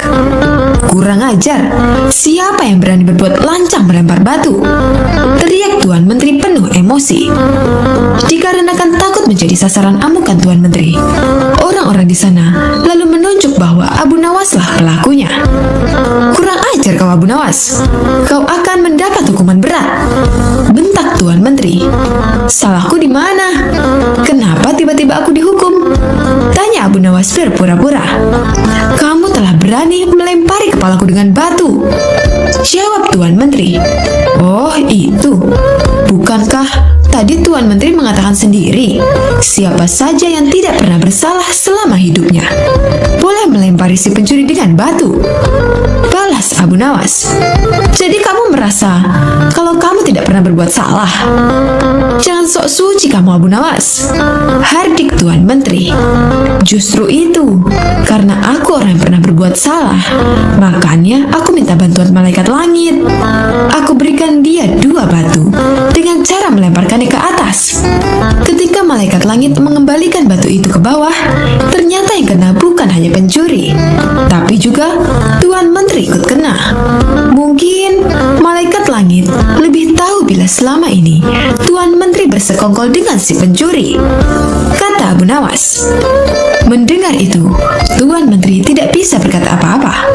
Kurang ajar, siapa yang berani berbuat lancang melempar batu? Teriak Tuan Menteri penuh emosi. Dikarenakan takut menjadi sasaran amukan Tuan Menteri, orang-orang di sana lalu menunjuk bahwa Abu Nawaslah pelakunya. Kurang ajar kau Abu Nawas, kau akan mendapat hukuman berat, bentak Tuan Menteri. Salahku di mana? Kenapa tiba-tiba aku dihukum? Tanya Abu Nawas berpura-pura. Kamu telah berani melempari kepalaku dengan batu, jawab Tuan Menteri. Oh itu, bukankah tadi Tuan Menteri mengatakan sendiri, siapa saja yang tidak pernah bersalah selama hidupnya boleh melempari si pencuri dengan batu, balas Abu Nawas. Jadi kamu merasa kalau kamu tidak pernah berbuat salah? Jangan sok suci kamu Abu Nawas, hardik Tuan Menteri. Justru itu, karena aku orang yang pernah berbuat salah, makanya aku minta bantuan malaikat langit. Aku berikan dia 2 batu dengan cara melemparkannya ke atas. Ketika malaikat langit mengembalikan batu itu ke bawah, ternyata yang kena bukan hanya pencuri, tapi juga Tuan Menteri ikut kena. Mungkin malaikat langit lebih tahu bila selama ini Tuan Menteri bersekongkol dengan si pencuri, kata Abu Nawas. Mendengar itu, Tuan Menteri tidak bisa berkata apa-apa,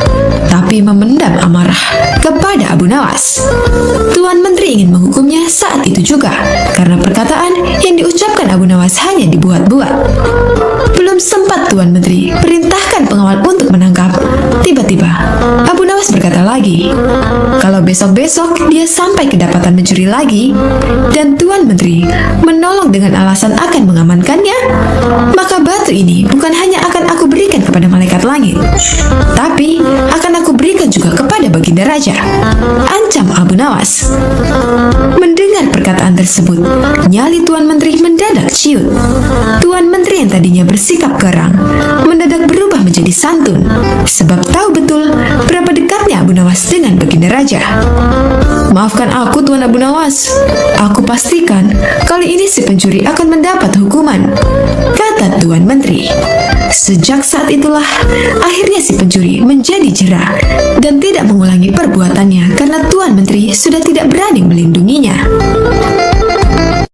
tapi memendam amarah kepada Abu Nawas. Tuan Menteri ingin menghukumnya saat itu juga, karena perkataan yang diucapkan Abu Nawas hanya dibuat-buat. Belum sempat Tuan Menteri perintahkan pengawal untuk menangkap, tiba-tiba Abu Nawas berkata lagi, kalau besok-besok dia sampai kedapatan mencuri lagi, dan Tuan Menteri menolong dengan alasan akan mengamankannya, maka batu ini bukan hanya akan aku berikan kepada malaikat langit, tapi akan aku berikan juga kepada Baginda Raja, ancam Abu Nawas. Mendengar perkataan tersebut, nyali Tuan Menteri mendadak ciut. Tuan Menteri yang tadinya bersikap garang mendadak berubah menjadi santun, sebab tahu betul berapa dekatnya Abu Nawas dengan Baginda Raja. Maafkan aku Tuan Abu Nawas, aku pastikan kali ini si pencuri akan mendapat hukuman, kata Tuan Menteri. Sejak saat itulah akhirnya si pencuri menjadi jera dan tidak mengulangi perbuatannya karena Tuan Menteri sudah tidak berani melindunginya.